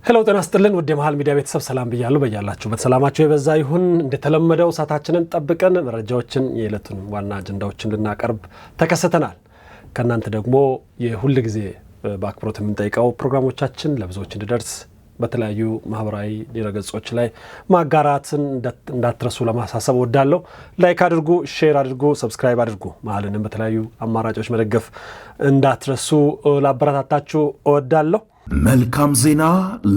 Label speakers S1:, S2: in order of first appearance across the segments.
S1: ሄሎ ጤና ይስጥልን ወደ መሃል ሚዲያ ቤተሰብ ሰላም ብያለሁ በያላችሁበት ሰላማችሁ ይበዛ ይሁን እንደተለመደው ሰዓታችንን ጠብቀን መረጃዎችን የዕለቱን ዋና አጀንዳዎችን ልናቀርብ ተከስተናል ከናንተ ደግሞ የሁሉ ጊዜ በአክብሮት የምንጠይቀው ፕሮግራሞቻችን ለብዙዎች እንዲደርስ በተለያዩ ማህበራዊ ድረገጾች ላይ ማጋራትን እንዳትረሱ ለማሳሰብ ወዳለሁ ላይክ አድርጉ ሼር አድርጉ ሰብስክራይብ አድርጉ መሃልንም በተለያዩ አማራጮች መደገፍ እንዳትረሱ ላበረታታችሁ ወዳለሁ
S2: መልካም ዜና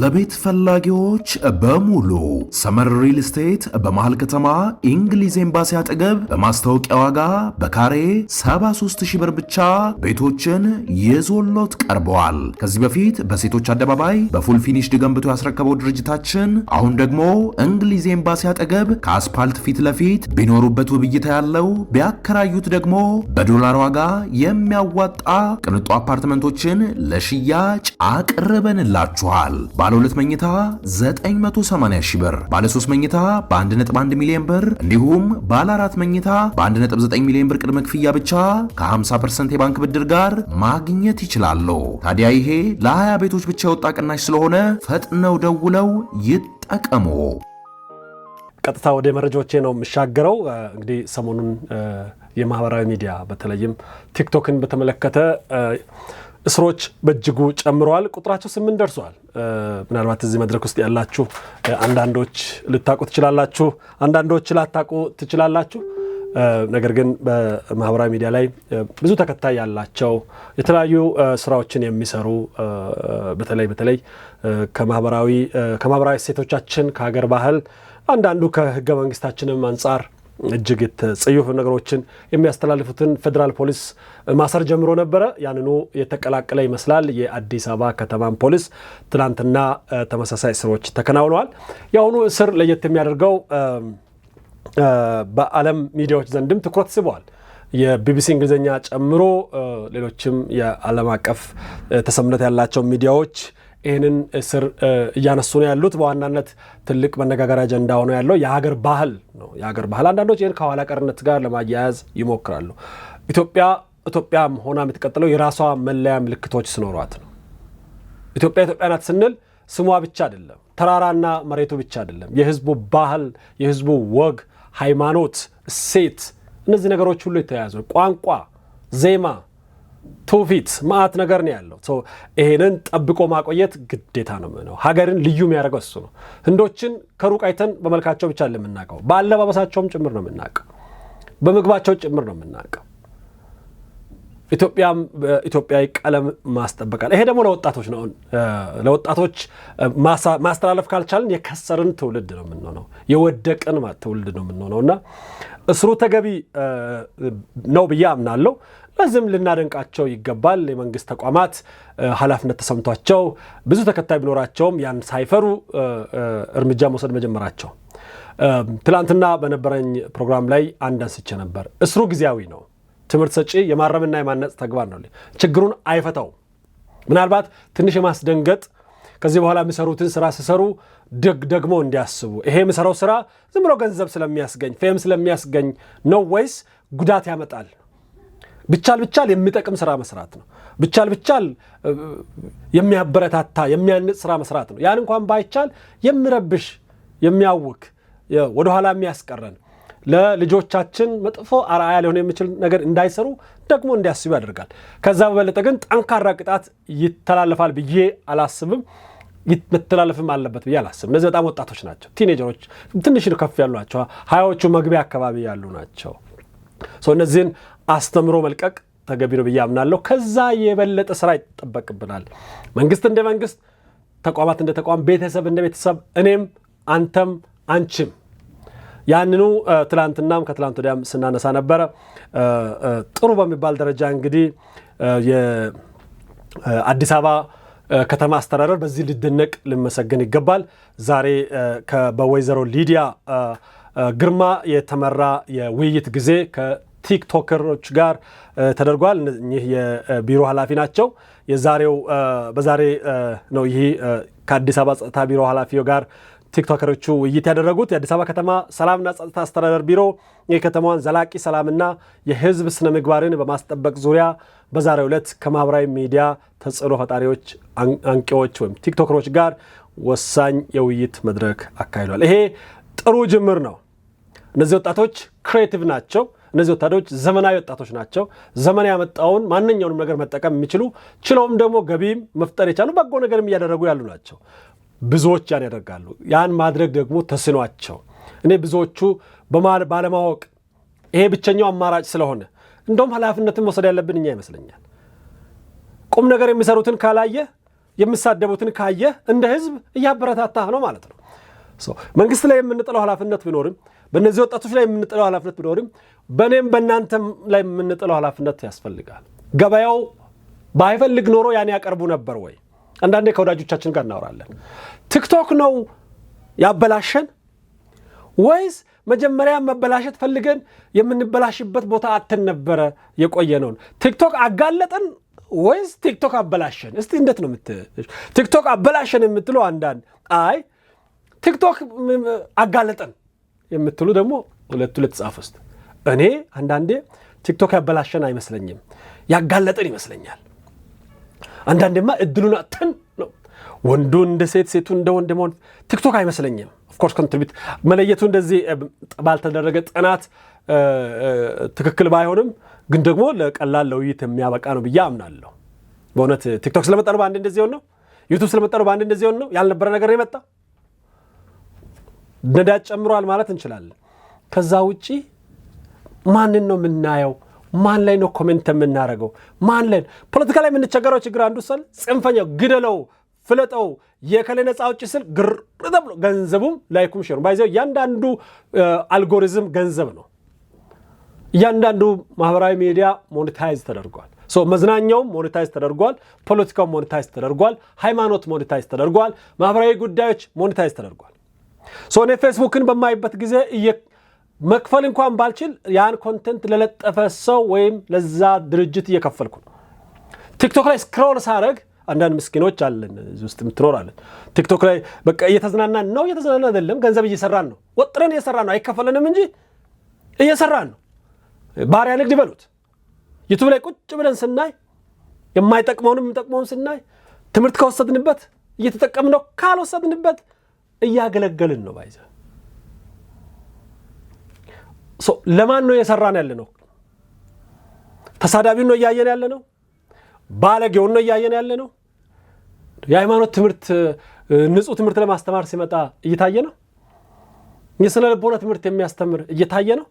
S2: ለቤት ፈላጊዎች በሙሉ ሰመር ሪል ስቴት በመሃል ከተማ እንግሊዝ ኤምባሲ አጠገብ በማስታወቂያ ዋጋ በካሬ 73000 ብር ብቻ ቤቶችን ይዞሎት ቀርበዋል። ከዚህ በፊት በሴቶች አደባባይ በፉል ፊኒሽ ገንብቶ ያስረከበው ድርጅታችን አሁን ደግሞ እንግሊዝ ኤምባሲ አጠገብ ከአስፓልት ፊት ለፊት ቢኖሩበት ውብይታ ያለው ቢያከራዩት ደግሞ በዶላር ዋጋ የሚያዋጣ ቅንጡ አፓርትመንቶችን ለሽያጭ ቀርበንላችኋል። ባለ 2 መኝታ 980,000 ብር፣ ባለ 3 መኝታ በ1.1 ሚሊዮን ብር እንዲሁም ባለ 4 መኝታ በ1.9 ሚሊዮን ብር ቅድመ ክፍያ ብቻ ከ50% የባንክ ብድር ጋር ማግኘት ይችላሉ። ታዲያ ይሄ ለ20 ቤቶች ብቻ የወጣ ቅናሽ ስለሆነ ፈጥነው ደውለው ይጠቀሙ።
S1: ቀጥታ ወደ መረጃዎቼ ነው የምሻገረው። እንግዲህ ሰሞኑን የማህበራዊ ሚዲያ በተለይም ቲክቶክን በተመለከተ እስሮች በእጅጉ ጨምረዋል። ቁጥራቸው 8 ደርሷል። ምናልባት እዚህ መድረክ ውስጥ ያላችሁ አንዳንዶች ልታቁ ትችላላችሁ፣ አንዳንዶች ላታቁ ትችላላችሁ። ነገር ግን በማህበራዊ ሚዲያ ላይ ብዙ ተከታይ ያላቸው የተለያዩ ስራዎችን የሚሰሩ በተለይ ከማህበራዊ እሴቶቻችን ከሀገር ባህል አንዳንዱ ከህገ መንግስታችንም አንጻር እጅግ የተጸየፉ ነገሮችን የሚያስተላልፉትን ፌደራል ፖሊስ ማሰር ጀምሮ ነበረ። ያንኑ የተቀላቀለ ይመስላል። የአዲስ አበባ ከተማ ፖሊስ ትናንትና ተመሳሳይ ስራዎች ተከናውነዋል። ያሁኑ እስር ለየት የሚያደርገው በዓለም ሚዲያዎች ዘንድም ትኩረት ስበዋል። የቢቢሲ እንግሊዝኛ ጨምሮ ሌሎችም የዓለም አቀፍ ተሰምነት ያላቸው ሚዲያዎች ይህንን እስር እያነሱ ነው ያሉት። በዋናነት ትልቅ መነጋገሪያ አጀንዳ ሆኖ ያለው የሀገር ባህል ነው። የሀገር ባህል አንዳንዶች ይህን ከኋላ ቀርነት ጋር ለማያያዝ ይሞክራሉ። ኢትዮጵያም ሆና የምትቀጥለው የራሷ መለያ ምልክቶች ሲኖሯት ነው። ኢትዮጵያ ናት ስንል ስሟ ብቻ አይደለም፣ ተራራና መሬቱ ብቻ አይደለም። የህዝቡ ባህል፣ የህዝቡ ወግ፣ ሃይማኖት፣ እሴት፣ እነዚህ ነገሮች ሁሉ የተያያዙ ቋንቋ፣ ዜማ፣ ትውፊት ማአት ነገር ነው ያለው። ይሄንን ጠብቆ ማቆየት ግዴታ ነው። ሀገርን ልዩ የሚያደርገው እሱ ነው። ህንዶችን ከሩቅ አይተን በመልካቸው ብቻ ለምናቀው በአለባበሳቸውም ጭምር ነው የምናቀው፣ በምግባቸው ጭምር ነው የምናቀው። ኢትዮጵያዊ ቀለም ማስጠበቃል። ይሄ ደግሞ ለወጣቶች ነው። ለወጣቶች ማስተላለፍ ካልቻልን የከሰርን ትውልድ ነው የምንሆነው፣ የወደቅን ትውልድ ነው የምንሆነውና እስሩ ተገቢ ነው ብዬ አምናለሁ። ለዚህም ልናደንቃቸው ይገባል። የመንግስት ተቋማት ኃላፊነት ተሰምቷቸው ብዙ ተከታይ ቢኖራቸውም ያን ሳይፈሩ እርምጃ መውሰድ መጀመራቸው። ትላንትና በነበረኝ ፕሮግራም ላይ አንስቼ ነበር። እስሩ ጊዜያዊ ነው። ትምህርት ሰጪ የማረምና የማነጽ ተግባር ነው። ችግሩን አይፈታው። ምናልባት ትንሽ የማስደንገጥ ከዚህ በኋላ የሚሰሩትን ስራ ሲሰሩ ደግሞ እንዲያስቡ ይሄ የሚሰራው ስራ ዝም ብሎ ገንዘብ ስለሚያስገኝ ፌም ስለሚያስገኝ ነው ወይስ ጉዳት ያመጣል? ብቻል የሚጠቅም ስራ መስራት ነው። ብቻል የሚያበረታታ የሚያንጽ ስራ መስራት ነው። ያን እንኳን ባይቻል የሚረብሽ የሚያውክ ወደኋላ የሚያስቀረን ለልጆቻችን መጥፎ አርአያ ሊሆን የሚችል ነገር እንዳይሰሩ ደግሞ እንዲያስቡ ያደርጋል። ከዛ በበለጠ ግን ጠንካራ ቅጣት ይተላለፋል ብዬ አላስብም። መተላለፍም አለበት ብዬ አላስብም። እነዚህ በጣም ወጣቶች ናቸው። ቲኔጀሮች ትንሽ ከፍ ያሉ ናቸው። 20ዎቹ መግቢያ አካባቢ ያሉ ናቸው። እነዚህን አስተምሮ መልቀቅ ተገቢ ነው ብዬ አምናለሁ። ከዛ የበለጠ ስራ ይጠበቅብናል። መንግስት እንደ መንግስት፣ ተቋማት እንደ ተቋም፣ ቤተሰብ እንደ ቤተሰብ፣ እኔም አንተም አንቺም ያንኑ ትላንትናም ከትላንት ወዲያም ስናነሳ ነበረ። ጥሩ በሚባል ደረጃ እንግዲህ የአዲስ አበባ ከተማ አስተዳደር በዚህ ሊደነቅ ልመሰገን ይገባል። ዛሬ በወይዘሮ ሊዲያ ግርማ የተመራ የውይይት ጊዜ ከቲክቶከሮች ጋር ተደርጓል። እኚህ የቢሮ ኃላፊ ናቸው። በዛሬ ነው ይህ ከአዲስ አበባ ጸጥታ ቢሮ ኃላፊው ጋር ቲክቶከሮቹ ውይይት ያደረጉት። የአዲስ አበባ ከተማ ሰላምና ጸጥታ አስተዳደር ቢሮ የከተማዋን ዘላቂ ሰላምና የህዝብ ስነ ምግባርን በማስጠበቅ ዙሪያ በዛሬው ዕለት ከማህበራዊ ሚዲያ ተጽዕኖ ፈጣሪዎች አንቂዎች ወይም ቲክቶከሮች ጋር ወሳኝ የውይይት መድረክ አካሂዷል። ይሄ ጥሩ ጅምር ነው። እነዚህ ወጣቶች ክሬቲቭ ናቸው። እነዚህ ወጣቶች ዘመናዊ ወጣቶች ናቸው። ዘመን ያመጣውን ማንኛውንም ነገር መጠቀም የሚችሉ ችለውም ደግሞ ገቢም መፍጠር የቻሉ በጎ ነገርም እያደረጉ ያሉ ናቸው። ብዙዎች ያን ያደርጋሉ። ያን ማድረግ ደግሞ ተስኗቸው እኔ ብዙዎቹ ባለማወቅ ይሄ ብቸኛው አማራጭ ስለሆነ እንደውም ኃላፊነትን መውሰድ ያለብን እኛ ይመስለኛል። ቁም ነገር የሚሰሩትን ካላየ የሚሳደቡትን ካየ እንደ ህዝብ እያበረታታህ ነው ማለት ነው። መንግስት ላይ የምንጥለው ኃላፊነት ቢኖርም በእነዚህ ወጣቶች ላይ የምንጥለው ኃላፊነት ቢኖርም በእኔም በእናንተም ላይ የምንጥለው ኃላፊነት ያስፈልጋል። ገበያው ባይፈልግ ኖሮ ያን ያቀርቡ ነበር ወይ? አንዳንዴ ከወዳጆቻችን ጋር እናወራለን። ቲክቶክ ነው ያበላሸን ወይስ መጀመሪያ መበላሸት ፈልገን የምንበላሽበት ቦታ አጥተን ነበረ የቆየ ነው? ቲክቶክ አጋለጠን ወይስ ቲክቶክ አበላሸን? እስቲ እንዴት ነው ቲክቶክ አበላሸን የምትሉ አንዳንድ አይ ቲክቶክ አጋለጠን የምትሉ ደግሞ ሁለት ጻፍ ውስጥ እኔ አንዳንዴ ቲክቶክ ያበላሸን አይመስለኝም፣ ያጋለጠን ይመስለኛል። አንዳንዴማ እድሉን አጥተን ነው። ወንዱ እንደ ሴት፣ ሴቱ እንደ ወንድ መሆን ቲክቶክ አይመስለኝም። ኦፍኮርስ ኮንትሪቢዩት መለየቱ እንደዚህ ባልተደረገ ጥናት ትክክል ባይሆንም ግን ደግሞ ለቀላል ለውይይት የሚያበቃ ነው ብዬ አምናለሁ። በእውነት ቲክቶክ ስለመጣ ነው በአንድ እንደዚህ ሆነ ነው? ዩቲዩብ ስለመጣ ነው በአንድ እንደዚህ ሆነ ነው? ያልነበረ ነገር የመጣ ነዳጅ ጨምሯል ማለት እንችላለን። ከዛ ውጪ ማንን ነው የምናየው? ማን ላይ ነው ኮሜንት የምናደርገው? ማን ላይ ፖለቲካ ላይ የምንቸገረው ችግር አንዱ ሰል ጽንፈኛው ግደለው ፍለጠው የከለ ነፃ አውጪ ስል ግር ተብሎ ገንዘቡም ላይኩም ሼር ባይዘው ያንዳንዱ አልጎሪዝም ገንዘብ ነው። ያንዳንዱ ማህበራዊ ሚዲያ ሞኔታይዝ ተደርጓል። መዝናኛውም ሞኔታይዝ ተደርጓል፣ ፖለቲካው ሞኔታይዝ ተደርጓል፣ ሃይማኖት ሞኔታይዝ ተደርጓል፣ ማህበራዊ ጉዳዮች ሞኔታይዝ ተደርጓል። እኔ ፌስቡክን በማይበት ጊዜ መክፈል እንኳን ባልችል ያን ኮንቴንት ለለጠፈ ሰው ወይም ለዛ ድርጅት እየከፈልኩ ነው። ቲክቶክ ላይ ስክሮል ሳረግ አንዳንድ ምስኪኖች አለን እዚህ ውስጥ የምትኖራለን። ቲክቶክ ላይ በቃ እየተዝናናን ነው፣ እየተዝናናን አይደለም፣ ገንዘብ እየሰራን ነው፣ ወጥረን እየሰራን ነው። አይከፈለንም እንጂ እየሰራን ነው። ባሪያ ንግድ ይበሉት። ዩቲዩብ ላይ ቁጭ ብለን ስናይ የማይጠቅመውንም የሚጠቅመውን ስናይ ትምህርት ከወሰድንበት እየተጠቀምን ነው፣ ካልወሰድንበት እያገለገልን ነው። ባይዘ ለማን ነው እየሰራን ያለ ነው? ተሳዳቢውን ነው እያየን ያለ ነው? ባለጌውን ነው እያየን ያለ ነው? የሃይማኖት ትምህርት ንጹህ ትምህርት ለማስተማር ሲመጣ እየታየ ነው? የስነ ልቦና ትምህርት የሚያስተምር እየታየ ነው?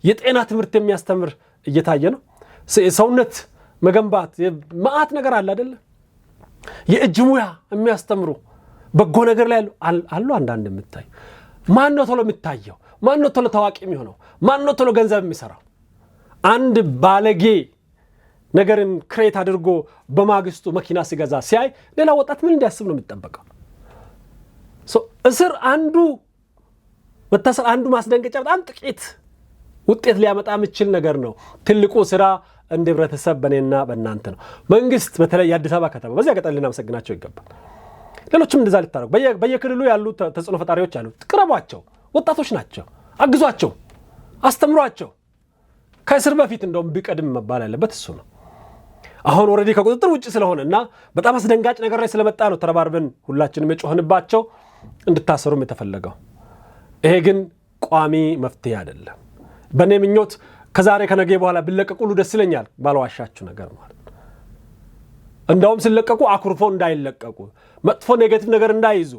S1: የጤና ትምህርት የሚያስተምር እየታየ ነው? ሰውነት መገንባት ማአት ነገር አለ አይደለ? የእጅ ሙያ የሚያስተምሩ በጎ ነገር ላይ አሉ። አንዳንድ የምታይ ማን ነው ቶሎ የሚታየው? ማን ነው ቶሎ ታዋቂ የሚሆነው? ማን ነው ቶሎ ገንዘብ የሚሰራው? አንድ ባለጌ ነገርን ክሬት አድርጎ በማግስቱ መኪና ሲገዛ ሲያይ ሌላ ወጣት ምን እንዲያስብ ነው የሚጠበቀው? እስር አንዱ መታሰር አንዱ ማስደንገጫ በጣም ጥቂት ውጤት ሊያመጣ የሚችል ነገር ነው። ትልቁ ስራ እንደ ህብረተሰብ በእኔና በእናንተ ነው። መንግስት በተለይ የአዲስ አበባ ከተማ በዚያ ገጠር ልናመሰግናቸው ይገባል። ሌሎችም እንደዛ ልታረጉ በየክልሉ ያሉ ተጽዕኖ ፈጣሪዎች አሉ። ቅረቧቸው፣ ወጣቶች ናቸው፣ አግዟቸው፣ አስተምሯቸው። ከእስር በፊት እንደውም ቢቀድም መባል ያለበት እሱ ነው። አሁን ኦልሬዲ ከቁጥጥር ውጭ ስለሆነና በጣም አስደንጋጭ ነገር ላይ ስለመጣ ነው ተረባርበን ሁላችንም የጮህንባቸው እንድታሰሩም የተፈለገው። ይሄ ግን ቋሚ መፍትሄ አይደለም። በእኔ ምኞት ከዛሬ ከነገ በኋላ ቢለቀቁ ደስ ይለኛል፣ ባልዋሻችሁ ነገር ማለት ነው። እንደውም ሲለቀቁ አኩርፎ እንዳይለቀቁ፣ መጥፎ ኔጌቲቭ ነገር እንዳይዙ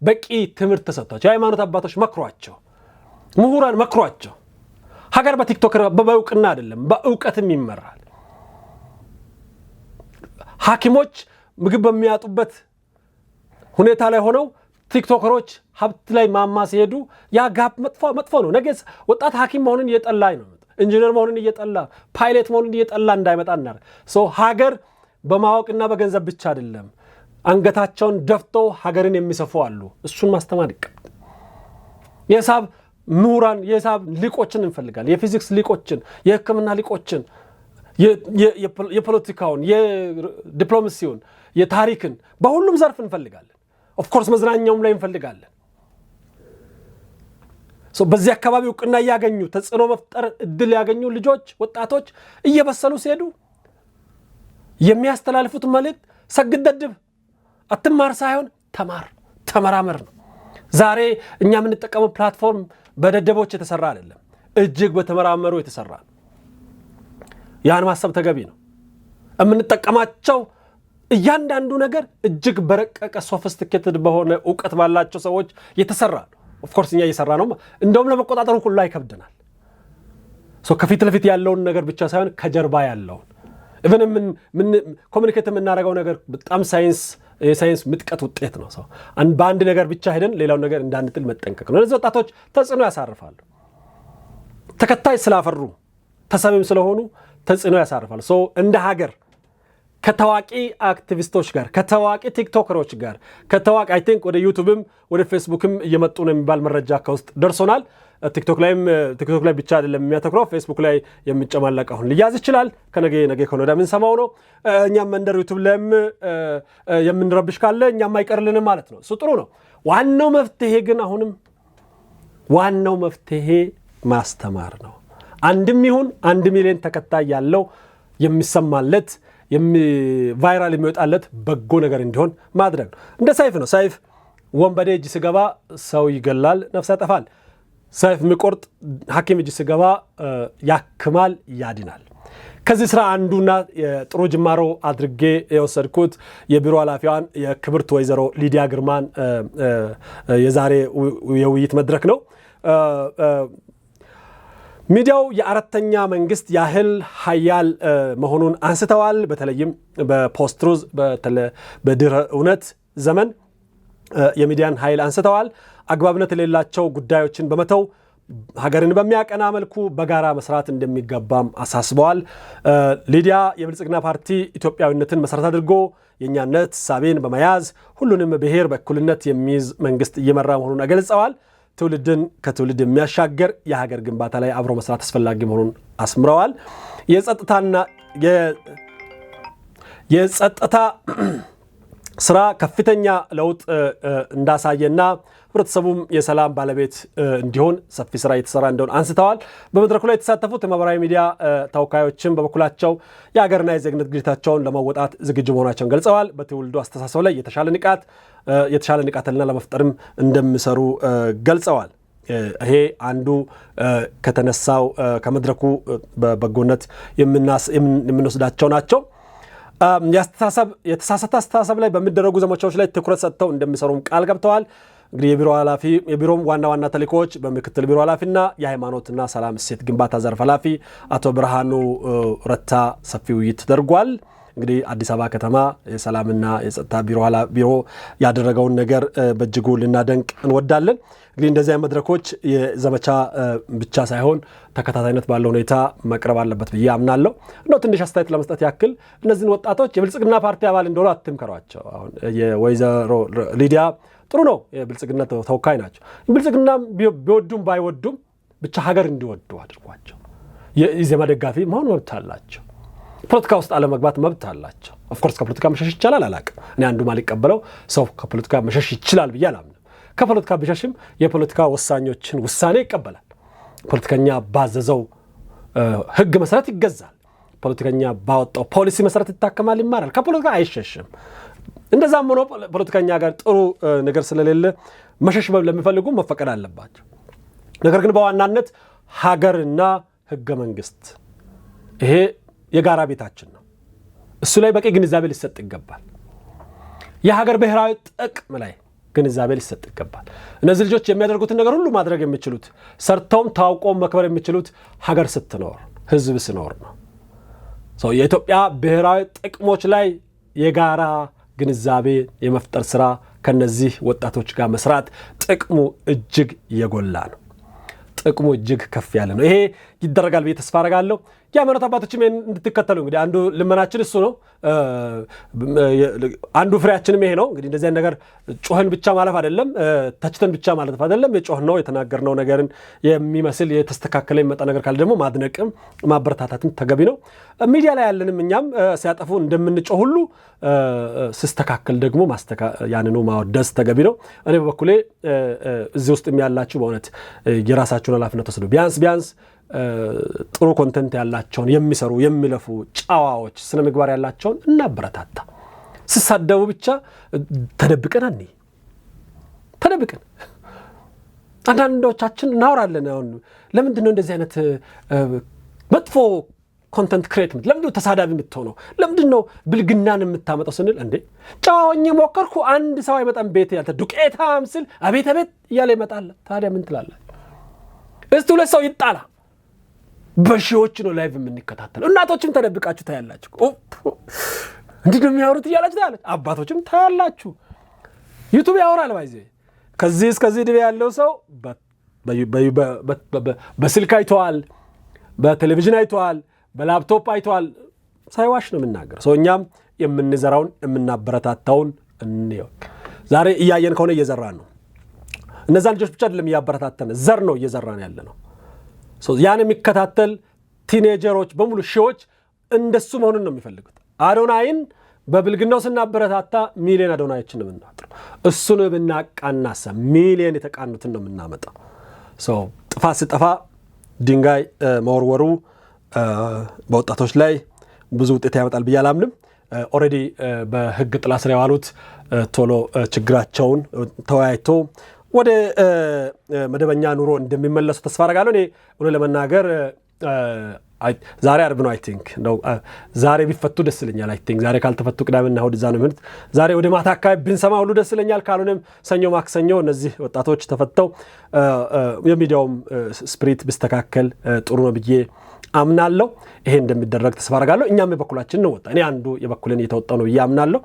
S1: በቂ ትምህርት ተሰጥቷቸው የሃይማኖት አባቶች መክሯቸው፣ ምሁራን መክሯቸው። ሀገር በቲክቶክ በእውቅና አይደለም በእውቀትም ይመራል። ሐኪሞች ምግብ በሚያጡበት ሁኔታ ላይ ሆነው ቲክቶከሮች ሀብት ላይ ማማ ሲሄዱ ያ ጋፕ መጥፎ ነው። ነገ ወጣት ሐኪም መሆንን እየጠላ ነው፣ ኢንጂነር መሆንን እየጠላ፣ ፓይለት መሆንን እየጠላ እንዳይመጣ እናር ሀገር በማወቅና በገንዘብ ብቻ አይደለም አንገታቸውን ደፍተው ሀገርን የሚሰፉ አሉ። እሱን ማስተማር ይቀበል። የሂሳብ ምሁራን የሂሳብ ሊቆችን እንፈልጋለን። የፊዚክስ ሊቆችን፣ የሕክምና ሊቆችን፣ የፖለቲካውን፣ የዲፕሎማሲውን፣ የታሪክን በሁሉም ዘርፍ እንፈልጋለን። ኦፍኮርስ መዝናኛውም ላይ እንፈልጋለን። በዚህ አካባቢ እውቅና እያገኙ ተጽዕኖ መፍጠር እድል ያገኙ ልጆች ወጣቶች እየበሰሉ ሲሄዱ የሚያስተላልፉት መልእክት ሰግድ ደድብ አትማር ሳይሆን ተመራመር ነው። ዛሬ እኛ የምንጠቀመው ፕላትፎርም በደደቦች የተሰራ አይደለም፣ እጅግ በተመራመሩ የተሰራ ነው። ያን ማሰብ ተገቢ ነው። የምንጠቀማቸው እያንዳንዱ ነገር እጅግ በረቀቀ ሶፊስቲኬትድ በሆነ እውቀት ባላቸው ሰዎች የተሰራ ነው። ኦፍኮርስ እኛ እየሰራ ነው፣ እንደውም ለመቆጣጠሩ ሁሉ ይከብደናል። ከፊት ለፊት ያለውን ነገር ብቻ ሳይሆን ከጀርባ ያለውን ኢቨን ኮሚኒኬት የምናደርገው ነገር በጣም የሳይንስ ምጥቀት ውጤት ነው። በአንድ ነገር ብቻ ሄደን ሌላውን ነገር እንዳንጥል መጠንቀቅ ነው። እነዚህ ወጣቶች ተጽዕኖ ያሳርፋሉ። ተከታይ ስላፈሩ ተሰሚም ስለሆኑ ተጽዕኖ ያሳርፋሉ። እንደ ሀገር ከታዋቂ አክቲቪስቶች ጋር ከታዋቂ ቲክቶከሮች ጋር ከታዋቂ አይ ቲንክ ወደ ዩቲዩብም ወደ ፌስቡክም እየመጡ ነው የሚባል መረጃ ከውስጥ ደርሶናል። ቲክቶክ ላይ ብቻ አይደለም የሚያተኩረው፣ ፌስቡክ ላይ የሚጨማለቅ አሁን ሊያዝ ይችላል። ከነገ ከሆነ የምንሰማው ነው። እኛም መንደር ዩቲዩብ ላይም የምንረብሽ ካለ እኛም አይቀርልንም ማለት ነው። እሱ ጥሩ ነው። ዋናው መፍትሄ ግን አሁንም ዋናው መፍትሄ ማስተማር ነው። አንድም ይሁን 1 ሚሊዮን ተከታይ ያለው የሚሰማለት ቫይራል የሚወጣለት በጎ ነገር እንዲሆን ማድረግ ነው። እንደ ሰይፍ ነው። ሰይፍ ወንበዴ እጅ ሲገባ ሰው ይገላል፣ ነፍስ ያጠፋል። ሰይፍ የሚቆርጥ ሐኪም እጅ ሲገባ ያክማል፣ ያድናል። ከዚህ ስራ አንዱና የጥሩ ጅማሮ አድርጌ የወሰድኩት የቢሮ ኃላፊዋን የክብርት ወይዘሮ ሊዲያ ግርማን የዛሬ የውይይት መድረክ ነው። ሚዲያው የአራተኛ መንግስት ያህል ሀያል መሆኑን አንስተዋል። በተለይም በፖስት ትሩዝ በድህረ እውነት ዘመን የሚዲያን ኃይል አንስተዋል። አግባብነት የሌላቸው ጉዳዮችን በመተው ሀገርን በሚያቀና መልኩ በጋራ መስራት እንደሚገባም አሳስበዋል። ሊዲያ የብልጽግና ፓርቲ ኢትዮጵያዊነትን መሰረት አድርጎ የእኛነት ሳቤን በመያዝ ሁሉንም ብሔር በእኩልነት የሚይዝ መንግስት እየመራ መሆኑን ገልጸዋል። ትውልድን ከትውልድ የሚያሻገር የሀገር ግንባታ ላይ አብሮ መስራት አስፈላጊ መሆኑን አስምረዋል። የጸጥታ ስራ ከፍተኛ ለውጥ እንዳሳየና ህብረተሰቡም የሰላም ባለቤት እንዲሆን ሰፊ ስራ እየተሰራ እንደሆነ አንስተዋል። በመድረኩ ላይ የተሳተፉት የማህበራዊ ሚዲያ ተወካዮችም በበኩላቸው የሀገርና የዜግነት ግዴታቸውን ለመወጣት ዝግጁ መሆናቸውን ገልጸዋል። በትውልዱ አስተሳሰብ ላይ የተሻለ ንቃትና ለመፍጠርም እንደሚሰሩ ገልጸዋል። ይሄ አንዱ ከተነሳው ከመድረኩ በበጎነት የምንወስዳቸው ናቸው። የተሳሳተ አስተሳሰብ ላይ በሚደረጉ ዘመቻዎች ላይ ትኩረት ሰጥተው እንደሚሰሩም ቃል ገብተዋል። እንግዲህ የቢሮም ዋና ተልእኮዎች በምክትል ቢሮ ኃላፊና የሃይማኖትና ሰላም እሴት ግንባታ ዘርፍ ኃላፊ አቶ ብርሃኑ ረታ ሰፊ ውይይት ተደርጓል። እንግዲህ አዲስ አበባ ከተማ የሰላምና የጸጥታ ቢሮ ያደረገውን ነገር በእጅጉ ልናደንቅ እንወዳለን። እንግዲህ እንደዚህ መድረኮች የዘመቻ ብቻ ሳይሆን ተከታታይነት ባለው ሁኔታ መቅረብ አለበት ብዬ አምናለሁ። እንደው ትንሽ አስተያየት ለመስጠት ያክል እነዚህን ወጣቶች የብልጽግና ፓርቲ አባል እንደሆኑ አትምከሯቸው። አሁን የወይዘሮ ሊዲያ ጥሩ ነው፣ የብልጽግና ተወካይ ናቸው። ብልጽግና ቢወዱም ባይወዱም ብቻ ሀገር እንዲወዱ አድርጓቸው። የኢዜማ ደጋፊ መሆን መብት አላቸው። ፖለቲካ ውስጥ አለመግባት መብት አላቸው። ኦፍኮርስ ከፖለቲካ መሸሽ ይቻላል አላቅም። እኔ አንዱ ማልቀበለው ሰው ከፖለቲካ መሸሽ ይችላል ብዬ አላምንም። ከፖለቲካ ቢሸሽም የፖለቲካ ወሳኞችን ውሳኔ ይቀበላል። ፖለቲከኛ ባዘዘው ሕግ መሰረት ይገዛል። ፖለቲከኛ ባወጣው ፖሊሲ መሰረት ይታከማል፣ ይማራል። ከፖለቲካ አይሸሽም። እንደዛም ሆኖ ፖለቲከኛ ጋር ጥሩ ነገር ስለሌለ መሸሽ ለሚፈልጉ መፈቀድ አለባቸው። ነገር ግን በዋናነት ሀገርና ሕገ መንግስት ይሄ የጋራ ቤታችን ነው። እሱ ላይ በቂ ግንዛቤ ሊሰጥ ይገባል። የሀገር ብሔራዊ ጥቅም ላይ ግንዛቤ ሊሰጥ ይገባል። እነዚህ ልጆች የሚያደርጉትን ነገር ሁሉ ማድረግ የሚችሉት ሰርተውም ታውቆም መክበር የሚችሉት ሀገር ስትኖር፣ ህዝብ ሲኖር ነው። የኢትዮጵያ ብሔራዊ ጥቅሞች ላይ የጋራ ግንዛቤ የመፍጠር ስራ ከነዚህ ወጣቶች ጋር መስራት ጥቅሙ እጅግ የጎላ ነው። ጥቅሙ እጅግ ከፍ ያለ ነው። ይሄ ይደረጋል ብዬ ተስፋ አደርጋለሁ። የሃይማኖት አባቶችም እንድትከተሉ እንግዲህ አንዱ ልመናችን እሱ ነው። አንዱ ፍሬያችንም ይሄ ነው። እንግዲህ እንደዚህ ነገር ጮህን ብቻ ማለፍ አይደለም፣ ተችተን ብቻ ማለት አይደለም። የጮህነው የተናገርነው ነገርን የሚመስል የተስተካከለ የሚመጣ ነገር ካለ ደግሞ ማድነቅም ማበረታታትም ተገቢ ነው። ሚዲያ ላይ ያለንም እኛም ሲያጠፉ እንደምንጮህ ሁሉ ሲስተካከል ደግሞ ያንኑ ማወደስ ተገቢ ነው። እኔ በበኩሌ እዚህ ውስጥ ያላችሁ በእውነት የራሳችሁን ኃላፊነት ወስዱ። ቢያንስ ጥሩ ኮንተንት ያላቸውን የሚሰሩ የሚለፉ ጨዋዎች ስነ ምግባር ያላቸውን እናበረታታ። ሲሳደቡ ብቻ ተደብቀን ተደብቀን አንዳንዶቻችን እናወራለን። አሁን ለምንድን ነው እንደዚህ አይነት መጥፎ ኮንተንት ክሬት ለምንድን ነው ተሳዳቢ የምትሆነው? ለምንድን ነው ብልግናን የምታመጣው ስንል እንዴ ጫወኝ ሞከርኩ አንድ ሰው አይመጣም ቤት ያልተ ዱቄታም ስል አቤት አቤት እያለ ይመጣል። ታዲያ ምን ትላለህ? እስቲ ሁለት ሰው ይጣላ በሺዎች ነው ላይቭ የምንከታተለው። እናቶችም ተደብቃችሁ ታያላችሁ። እንዴ ነው የሚያወሩት እያላችሁ ታያላችሁ። አባቶችም ታያላችሁ። ዩቲዩብ ያወራል ባይዜ ከዚህ እስከዚህ ድብ ያለው ሰው በስልክ አይተዋል፣ በቴሌቪዥን አይተዋል፣ በላፕቶፕ አይተዋል። ሳይዋሽ ነው የምናገር። ሰው እኛም የምንዘራውን የምናበረታታውን እንየው። ዛሬ እያየን ከሆነ እየዘራን ነው። እነዛ ልጆች ብቻ አይደለም እያበረታተን ዘር ነው እየዘራን ያለ ነው። ያን የሚከታተል ቲኔጀሮች በሙሉ ሺዎች እንደሱ መሆኑን ነው የሚፈልጉት። አዶናይን በብልግናው ስናበረታታ ሚሊዮን አዶናዮችን ነው የምናጥረው። እሱን ብናቃናሳ ሚሊዮን የተቃኑትን ነው የምናመጣው። ጥፋት ሲጠፋ ድንጋይ መወርወሩ በወጣቶች ላይ ብዙ ውጤት ያመጣል ብዬ አላምንም። ኦልሬዲ በህግ ጥላ ስር የዋሉት ቶሎ ችግራቸውን ተወያይቶ ወደ መደበኛ ኑሮ እንደሚመለሱ ተስፋ አደርጋለሁ። እኔ እውነት ለመናገር ዛሬ አርብ ነው። አይ ቲንክ ነው ዛሬ ቢፈቱ ደስ ይለኛል። አይ ቲንክ ዛሬ ካልተፈቱ ቅዳሜና እሑድ እዛ ነው የሚሆኑት። ዛሬ ወደ ማታ አካባቢ ብንሰማ ሁሉ ደስ ይለኛል። ካልሆነም ሰኞ ማክሰኞ እነዚህ ወጣቶች ተፈተው የሚዲያውም ስፕሪት ቢስተካከል ጥሩ ነው ብዬ አምናለሁ። ይሄ እንደሚደረግ ተስፋ አደርጋለሁ። እኛም የበኩላችን ነው ወጣ እኔ አንዱ የበኩልን እየተወጣው ነው ብዬ አምናለሁ።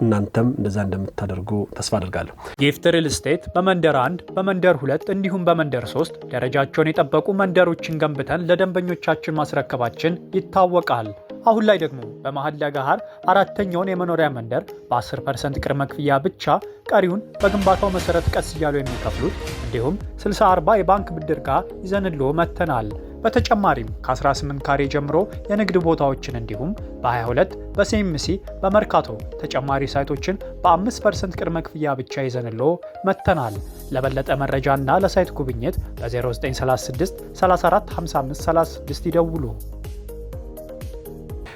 S1: እናንተም እንደዛ እንደምታደርጉ ተስፋ አደርጋለሁ።
S3: ጊፍት ሪል ስቴት በመንደር 1 በመንደር 2 እንዲሁም በመንደር 3 ደረጃቸውን የጠበቁ መንደሮችን ገንብተን ለደንበኞቻችን ማስረከባችን ይታወቃል። አሁን ላይ ደግሞ በመሃል ለገሃር አራተኛውን የመኖሪያ መንደር በ10% ቅድመ ክፍያ ብቻ ቀሪውን በግንባታው መሰረት ቀስ እያሉ የሚከፍሉት እንዲሁም 60/40 የባንክ ብድር ጋር ይዘንልዎ መተናል። በተጨማሪም ከ18 ካሬ ጀምሮ የንግድ ቦታዎችን እንዲሁም በ22 በሲኤምሲ በመርካቶ ተጨማሪ ሳይቶችን በ5% ቅድመ ክፍያ ብቻ ይዘንልዎ መተናል። ለበለጠ መረጃና ለሳይት ጉብኝት በ0936 34 55 36 ይደውሉ።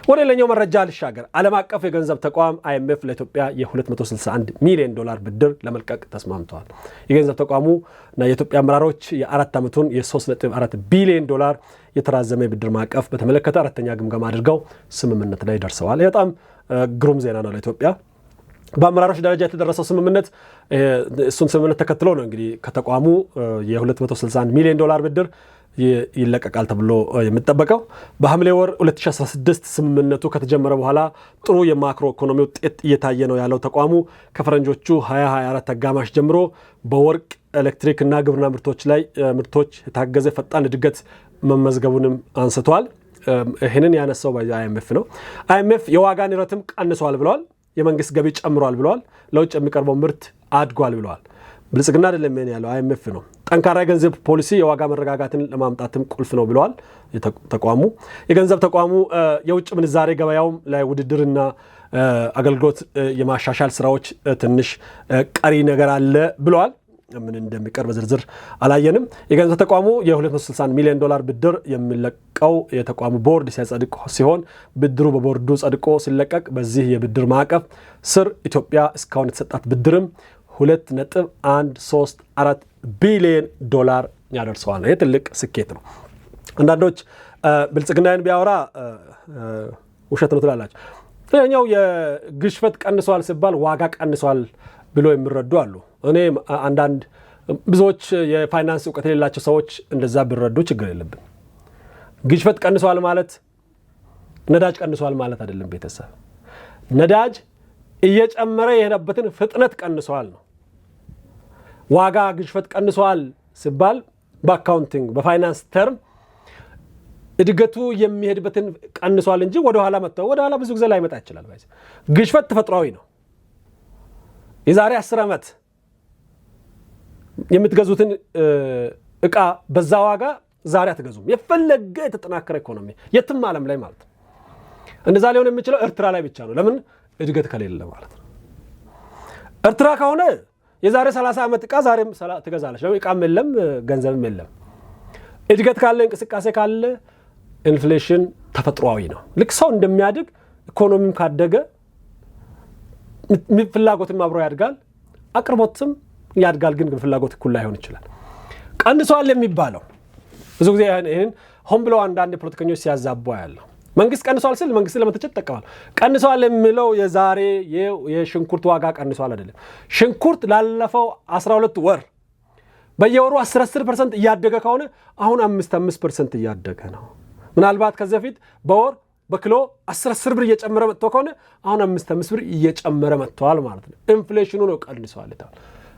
S1: ወደ ሌላኛው መረጃ ልሻገር። ዓለም አቀፍ የገንዘብ ተቋም IMF ለኢትዮጵያ የ261 ሚሊዮን ዶላር ብድር ለመልቀቅ ተስማምተዋል። የገንዘብ ተቋሙ እና የኢትዮጵያ አመራሮች የ4 ዓመቱን የ3.4 ቢሊዮን ዶላር የተራዘመ የብድር ማዕቀፍ በተመለከተ አራተኛ ግምገማ አድርገው ስምምነት ላይ ደርሰዋል። በጣም ግሩም ዜና ነው ለኢትዮጵያ። በአመራሮች ደረጃ የተደረሰው ስምምነት እሱን ስምምነት ተከትሎ ነው እንግዲህ ከተቋሙ የ261 ሚሊዮን ዶላር ብድር ይለቀቃል ተብሎ የሚጠበቀው። በሐምሌ ወር 2016 ስምምነቱ ከተጀመረ በኋላ ጥሩ የማክሮ ኢኮኖሚ ውጤት እየታየ ነው ያለው ተቋሙ ከፈረንጆቹ 2024 አጋማሽ ጀምሮ በወርቅ ኤሌክትሪክ እና ግብርና ምርቶች የታገዘ ፈጣን እድገት መመዝገቡንም አንስቷል። ይህንን ያነሳው IMF ነው። IMF የዋጋ ንረትም ቀንሷል ብለዋል። የመንግስት ገቢ ጨምሯል ብለዋል። ለውጭ የሚቀርበው ምርት አድጓል ብለዋል። ብልጽግና አይደለም ያለው IMF ነው። ጠንካራ የገንዘብ ፖሊሲ የዋጋ መረጋጋትን ለማምጣትም ቁልፍ ነው ብለዋል ተቋሙ። የገንዘብ ተቋሙ የውጭ ምንዛሬ ገበያው ላይ ውድድርና አገልግሎት የማሻሻል ስራዎች ትንሽ ቀሪ ነገር አለ ብለዋል። ምን እንደሚቀር በዝርዝር አላየንም። የገንዘብ ተቋሙ የ261 ሚሊዮን ዶላር ብድር የሚለቀው የተቋሙ ቦርድ ሲያጸድቅ ሲሆን ብድሩ በቦርዱ ጸድቆ ሲለቀቅ በዚህ የብድር ማዕቀፍ ስር ኢትዮጵያ እስካሁን የተሰጣት ብድርም 2.134 ቢሊዮን ዶላር ያደርሰዋል። ይህ ትልቅ ስኬት ነው። አንዳንዶች ብልጽግናን ቢያወራ ውሸት ነው ትላላችሁ። ሌላኛው የግሽበት ቀንሷል ሲባል ዋጋ ቀንሷል ብሎ የሚረዱ አሉ። እኔ አንዳንድ ብዙዎች የፋይናንስ እውቀት የሌላቸው ሰዎች እንደዛ ቢረዱ ችግር የለብን። ግሽበት ቀንሷል ማለት ነዳጅ ቀንሷል ማለት አይደለም። ቤተሰብ ነዳጅ እየጨመረ የሄደበትን ፍጥነት ቀንሷል ነው። ዋጋ ግሽበት ቀንሷል ሲባል በአካውንቲንግ በፋይናንስ ተርም እድገቱ የሚሄድበትን ቀንሷል እንጂ ወደ ኋላ ብዙ ጊዜ ላይ መጣ ይችላል። ግሽበት ተፈጥሯዊ ነው። የዛሬ 10 ዓመት የምትገዙትን እቃ በዛ ዋጋ ዛሬ አትገዙም። የፈለገ የተጠናከረ ኢኮኖሚ የትም ዓለም ላይ ማለት ነው። እንደዛ ሊሆን የሚችለው ኤርትራ ላይ ብቻ ነው። ለምን? እድገት ከሌለ ማለት ነው። ኤርትራ ከሆነ የዛሬ 30 ዓመት እቃ ዛሬም ትገዛለች። ለምን? እቃም የለም ገንዘብም የለም። እድገት ካለ እንቅስቃሴ ካለ ኢንፍሌሽን ተፈጥሯዊ ነው። ልክ ሰው እንደሚያድግ ኢኮኖሚም ካደገ ፍላጎትም አብሮ ያድጋል፣ አቅርቦትም ያድጋል፣ ግን ፍላጎት እኩል ላይሆን ይችላል። ቀንሷል የሚባለው ብዙ ጊዜ ይሄን ሆን ብለው አንዳንድ ፖለቲከኞች ሲያዛቡ ያለው መንግስት ቀንሷል ሲል መንግስት ለመተቸት ተጠቀማል። ቀንሷል የሚለው የዛሬ የሽንኩርት ዋጋ ቀንሷል አይደለም። ሽንኩርት ላለፈው 12 ወር በየወሩ 10% እያደገ ከሆነ አሁን 5% እያደገ ነው። ምናልባት ከዚህ በፊት በወር በኪሎ 10 ብር እየጨመረ መጥቶ ከሆነ አሁን 5 ብር እየጨመረ መጥቷል ማለት ነው። ኢንፍሌሽኑ ነው ቀንሷል ይታል።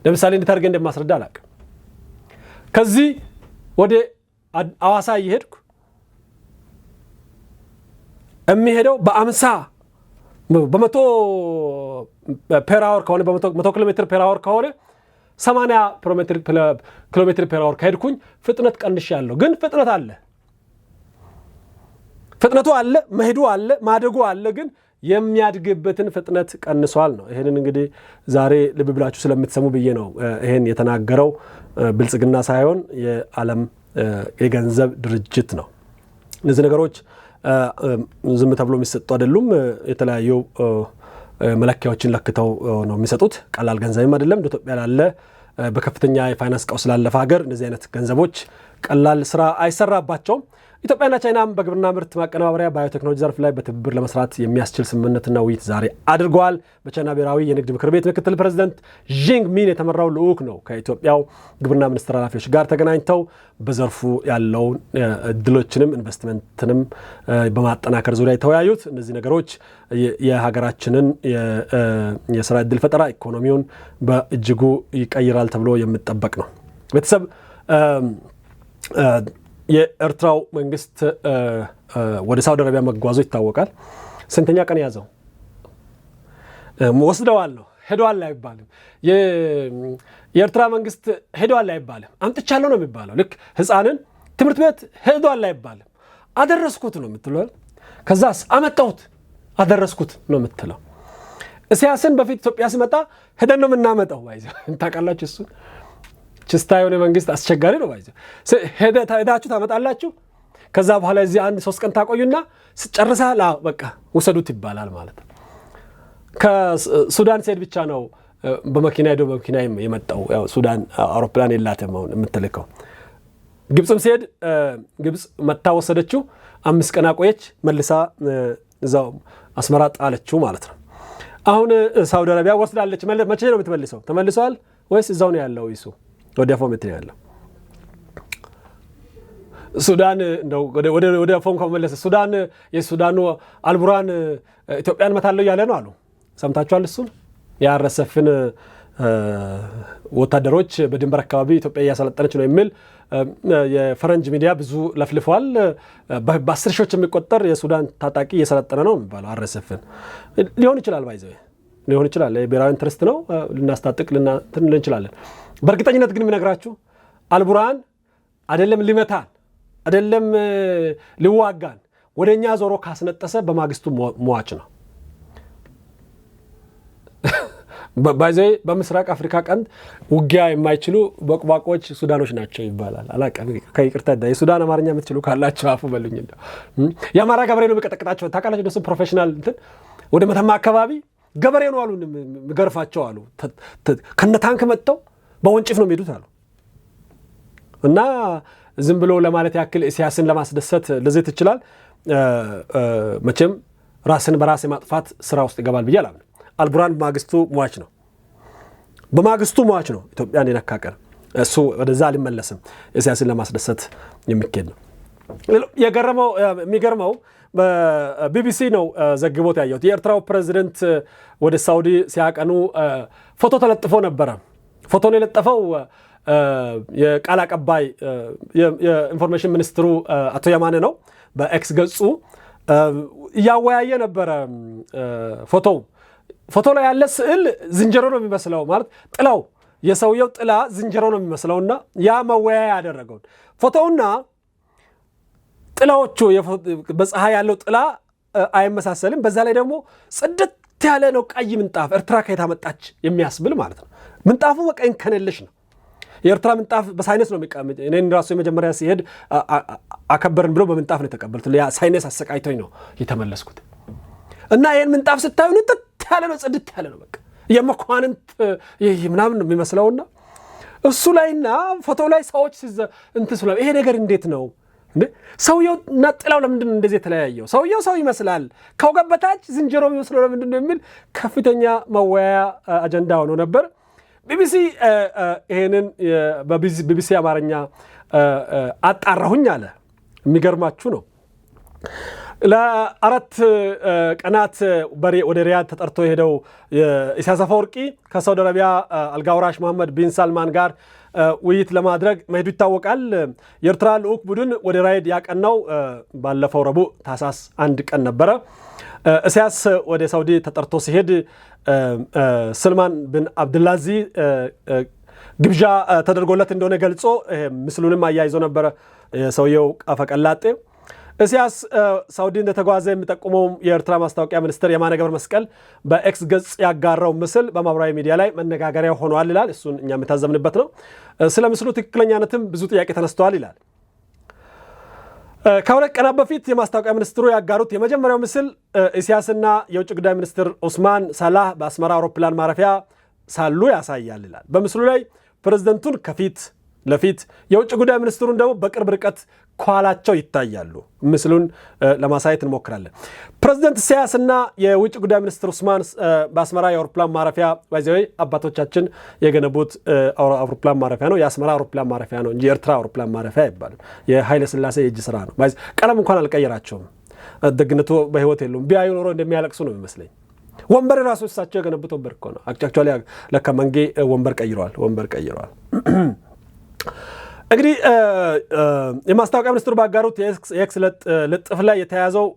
S1: ለምሳሌ እንድታርገ እንደማስረዳ አላውቅም። ከዚህ ወደ አዋሳ እየሄድኩ የሚሄደው በ50 በመቶ ፐር አወር ከሆነ በመቶ ኪሎ ሜትር ፐር አወር ከሆነ 80 ኪሎ ሜትር ፐር አወር ከሄድኩኝ ፍጥነት ቀንሻለሁ። ግን ፍጥነት አለ፣ ፍጥነቱ አለ፣ መሄዱ አለ፣ ማደጉ አለ። ግን የሚያድግበትን ፍጥነት ቀንሷል ነው። ይሄንን እንግዲህ ዛሬ ልብ ብላችሁ ስለምትሰሙ ብዬ ነው ይሄን የተናገረው። ብልጽግና ሳይሆን የዓለም የገንዘብ ድርጅት ነው። እነዚህ ነገሮች ዝም ተብሎ የሚሰጡ አይደሉም። የተለያዩ መለኪያዎችን ለክተው ነው የሚሰጡት። ቀላል ገንዘብም አይደለም። እንደ ኢትዮጵያ ላለ በከፍተኛ የፋይናንስ ቀውስ ላለፈ ሀገር እንደዚህ አይነት ገንዘቦች ቀላል ስራ አይሰራባቸውም። ኢትዮጵያና ቻይናም በግብርና ምርት ማቀነባበሪያ ባዮቴክኖሎጂ ዘርፍ ላይ በትብብር ለመስራት የሚያስችል ስምምነትና ውይይት ዛሬ አድርገዋል። በቻይና ብሔራዊ የንግድ ምክር ቤት ምክትል ፕሬዚደንት ዢንግ ሚን የተመራው ልዑክ ነው ከኢትዮጵያው ግብርና ሚኒስትር ኃላፊዎች ጋር ተገናኝተው በዘርፉ ያለውን እድሎችንም ኢንቨስትመንትንም በማጠናከር ዙሪያ የተወያዩት። እነዚህ ነገሮች የሀገራችንን የስራ እድል ፈጠራ ኢኮኖሚውን በእጅጉ ይቀይራል ተብሎ የሚጠበቅ ነው። ቤተሰብ የኤርትራው መንግስት ወደ ሳውዲ አረቢያ መጓዙ ይታወቃል። ስንተኛ ቀን ያዘው? ወስደዋል ነው፣ ሄደዋል አይባልም። የኤርትራ መንግስት ሄደዋል አይባልም፣ አምጥቻለሁ ነው የሚባለው። ልክ ህፃንን ትምህርት ቤት ሄደዋል አይባልም፣ አደረስኩት ነው የምትለው። ከዛስ አመጣሁት አደረስኩት ነው የምትለው። ኢሳያስን በፊት ኢትዮጵያ ሲመጣ ሄደን ነው የምናመጣው። ታውቃላችሁ እሱን ችስታ የሆነ መንግስት አስቸጋሪ ነው። ሄዳችሁ ታመጣላችሁ። ከዛ በኋላ እዚህ 1-3 ቀን ታቆዩና ስጨርሳ በቃ ውሰዱት ይባላል ማለት ነው። ከሱዳን ሲሄድ ብቻ ነው በመኪና ሄዶ በመኪና የመጣው። ያው ሱዳን አውሮፕላን የላትም አሁን የምትልከው። ግብፅም ሲሄድ ግብፅ መታ ወሰደችው፣ 5 ቀን አቆየች፣ መልሳ እዛው አስመራ ጣለችው ማለት ነው። አሁን ሳውዲ አረቢያ ወስዳለች። መቼ ነው የምትመልሰው? ተመልሰዋል ወይስ እዛው ነው ያለው? ይሱ ወደ ፎም ያለው ሱዳን እንደው ወደ ፎም ከመለሰ ሱዳን የሱዳኑ አልቡራን ኢትዮጵያን መታለው ያለ ነው አሉ። ሰምታችኋል? እሱን ያረሰፍን ወታደሮች በድንበር አካባቢ ኢትዮጵያ እያሰለጠነች ነው የሚል የፈረንጅ ሚዲያ ብዙ ለፍልፏል። በ10 ሺዎች የሚቆጠር የሱዳን ታጣቂ እየሰለጠነ ነው የሚባለው። አረሰፍን ሊሆን ይችላል፣ ባይዘው ሊሆን ይችላል። የብሔራዊ ኢንትረስት ነው፣ ልናስታጥቅ ልንል እንችላለን። በእርግጠኝነት ግን የምነግራችሁ አልቡራን አይደለም ሊመታን አይደለም ሊዋጋን ወደኛ ዞሮ ካስነጠሰ በማግስቱ ሟች ነው። ባይዘይ በምስራቅ አፍሪካ ቀንድ ውጊያ የማይችሉ በቅባቆች ሱዳኖች ናቸው ይባላል። አላቀም ከይቅርታ የሱዳን አማርኛ የምትችሉ ካላችሁ አፉ በሉኝ። እንደው የአማራ ገበሬ ነው የሚቀጠቅጣቸው። ታውቃላችሁ? እነሱ ፕሮፌሽናል እንትን ወደ መተማ አካባቢ ገበሬ ነው አሉ የሚገርፋቸው አሉ። ከነ ታንክ መጥተው በወንጭፍ ነው የሚሄዱት አሉ። እና ዝም ብሎ ለማለት ያክል ኢሳያስን ለማስደሰት ለዚህ ይችላል። መቼም ራስን በራስ የማጥፋት ስራ ውስጥ ይገባል ብዬ አላምንም። አልቡራን በማግስቱ ሟች ነው፣ በማግስቱ ሟች ነው። ኢትዮጵያን የነካቀር እሱ ወደዛ አልመለስም። ኢሳያስን ለማስደሰት የሚካሄድ ነው። የሚገርመው በቢቢሲ ነው ዘግቦት ያየሁት። የኤርትራው ፕሬዝዳንት ወደ ሳውዲ ሲያቀኑ ፎቶ ተለጥፎ ነበረ። ፎቶን የለጠፈው የቃል አቀባይ የኢንፎርሜሽን ሚኒስትሩ አቶ የማነ ነው። በኤክስ ገጹ እያወያየ ነበረ። ፎቶ ላይ ያለ ስዕል ዝንጀሮ ነው የሚመስለው፣ ማለት ጥላው የሰውየው ጥላ ዝንጀሮ ነው የሚመስለውና ያ መወያያ ያደረገውን ፎቶውና ጥላዎቹ በፀሐይ ያለው ጥላ አይመሳሰልም። በዛ ላይ ደግሞ ጽድት ያለ ነው ቀይ ምንጣፍ፣ ኤርትራ ከየት አመጣች የሚያስብል ማለት ነው። ምንጣፉ በቃ እንከነልሽ ነው። የኤርትራ ምንጣፍ በሳይነስ ነው የሚቀመጥ። እኔን ራሱ የመጀመሪያ ሲሄድ አከበርን ብሎ በምንጣፍ ነው የተቀበሉት። ያ ሳይነስ አሰቃይቶኝ ነው የተመለስኩት። እና ይሄን ምንጣፍ ስታዩ ንጥት ያለ ነው፣ ጽድት ያለ ነው። በቃ የመኳንንት ምናምን ነው የሚመስለውና እሱ ላይና ፎቶ ላይ ሰዎች እንትስሉ ይሄ ነገር እንዴት ነው እንዴ? ሰውየው ነጥላው ለምንድን ነው እንደዚህ የተለያየው? ሰውየው ሰው ይመስላል፣ ከወገብ በታች ዝንጀሮ የሚመስለው ለምንድን ነው የሚል ከፍተኛ መወያያ አጀንዳ ሆኖ ነበር። ቢቢሲ ይሄንን በቢቢሲ አማርኛ አጣራሁኝ አለ። የሚገርማችሁ ነው ለአራት ቀናት ወደ ሪያድ ተጠርቶ የሄደው ኢሳያስ አፈወርቂ ከሳውዲ አረቢያ አልጋውራሽ መሐመድ ቢን ሳልማን ጋር ውይይት ለማድረግ መሄዱ ይታወቃል። የኤርትራ ልዑክ ቡድን ወደ ሪያድ ያቀናው ባለፈው ረቡዕ ታህሳስ 1 ቀን ነበረ። ኢሳያስ ወደ ሳውዲ ተጠርቶ ሲሄድ ሰልማን ብን አብዱልአዚዝ ግብዣ ተደርጎለት እንደሆነ ገልጾ ምስሉንም አያይዞ ነበረ ሰውየው አፈቀላጤ። ኢሳያስ ሳውዲ እንደተጓዘ የሚጠቁመው የኤርትራ ማስታወቂያ ሚኒስትር የማነ ገብረ መስቀል በኤክስ ገጽ ያጋራው ምስል በማህበራዊ ሚዲያ ላይ መነጋገሪያ ሆኗል ይላል። እሱን እኛ የምታዘብንበት ነው። ስለ ምስሉ ትክክለኛነትም ብዙ ጥያቄ ተነስተዋል ይላል። ከሁለት ቀናት በፊት የማስታወቂያ ሚኒስትሩ ያጋሩት የመጀመሪያው ምስል ኢሳያስና የውጭ ጉዳይ ሚኒስትር ኡስማን ሳላህ በአስመራ አውሮፕላን ማረፊያ ሳሉ ያሳያል ይላል። በምስሉ ላይ ፕሬዝደንቱን ከፊት ለፊት የውጭ ጉዳይ ሚኒስትሩን ደግሞ በቅርብ ርቀት ኋላቸው ይታያሉ። ምስሉን ለማሳየት እንሞክራለን። ፕሬዝደንት ኢሳያስ እና የውጭ ጉዳይ ሚኒስትር ኡስማን በአስመራ የአውሮፕላን ማረፊያ ባይዘይ አባቶቻችን የገነቡት አውሮፕላን ማረፊያ ነው። የአስመራ አውሮፕላን ማረፊያ ነው እንጂ የኤርትራ አውሮፕላን ማረፊያ አይባልም። የኃይለ ሥላሴ የእጅ ስራ ነው። ቀለም እንኳን አልቀየራቸውም። ደግነቱ በህይወት የሉም። ቢያዩ ኖሮ እንደሚያለቅሱ ነው የሚመስለኝ። ወንበር ራሱ እሳቸው የገነቡት ወንበር እኮ ነው። አክቹዋሊ ለካ መንጌ ወንበር ቀይረዋል። እንግዲህ የማስታወቂያ ሚኒስትሩ ባጋሩት የኤክስ ልጥፍ ላይ የተያዘው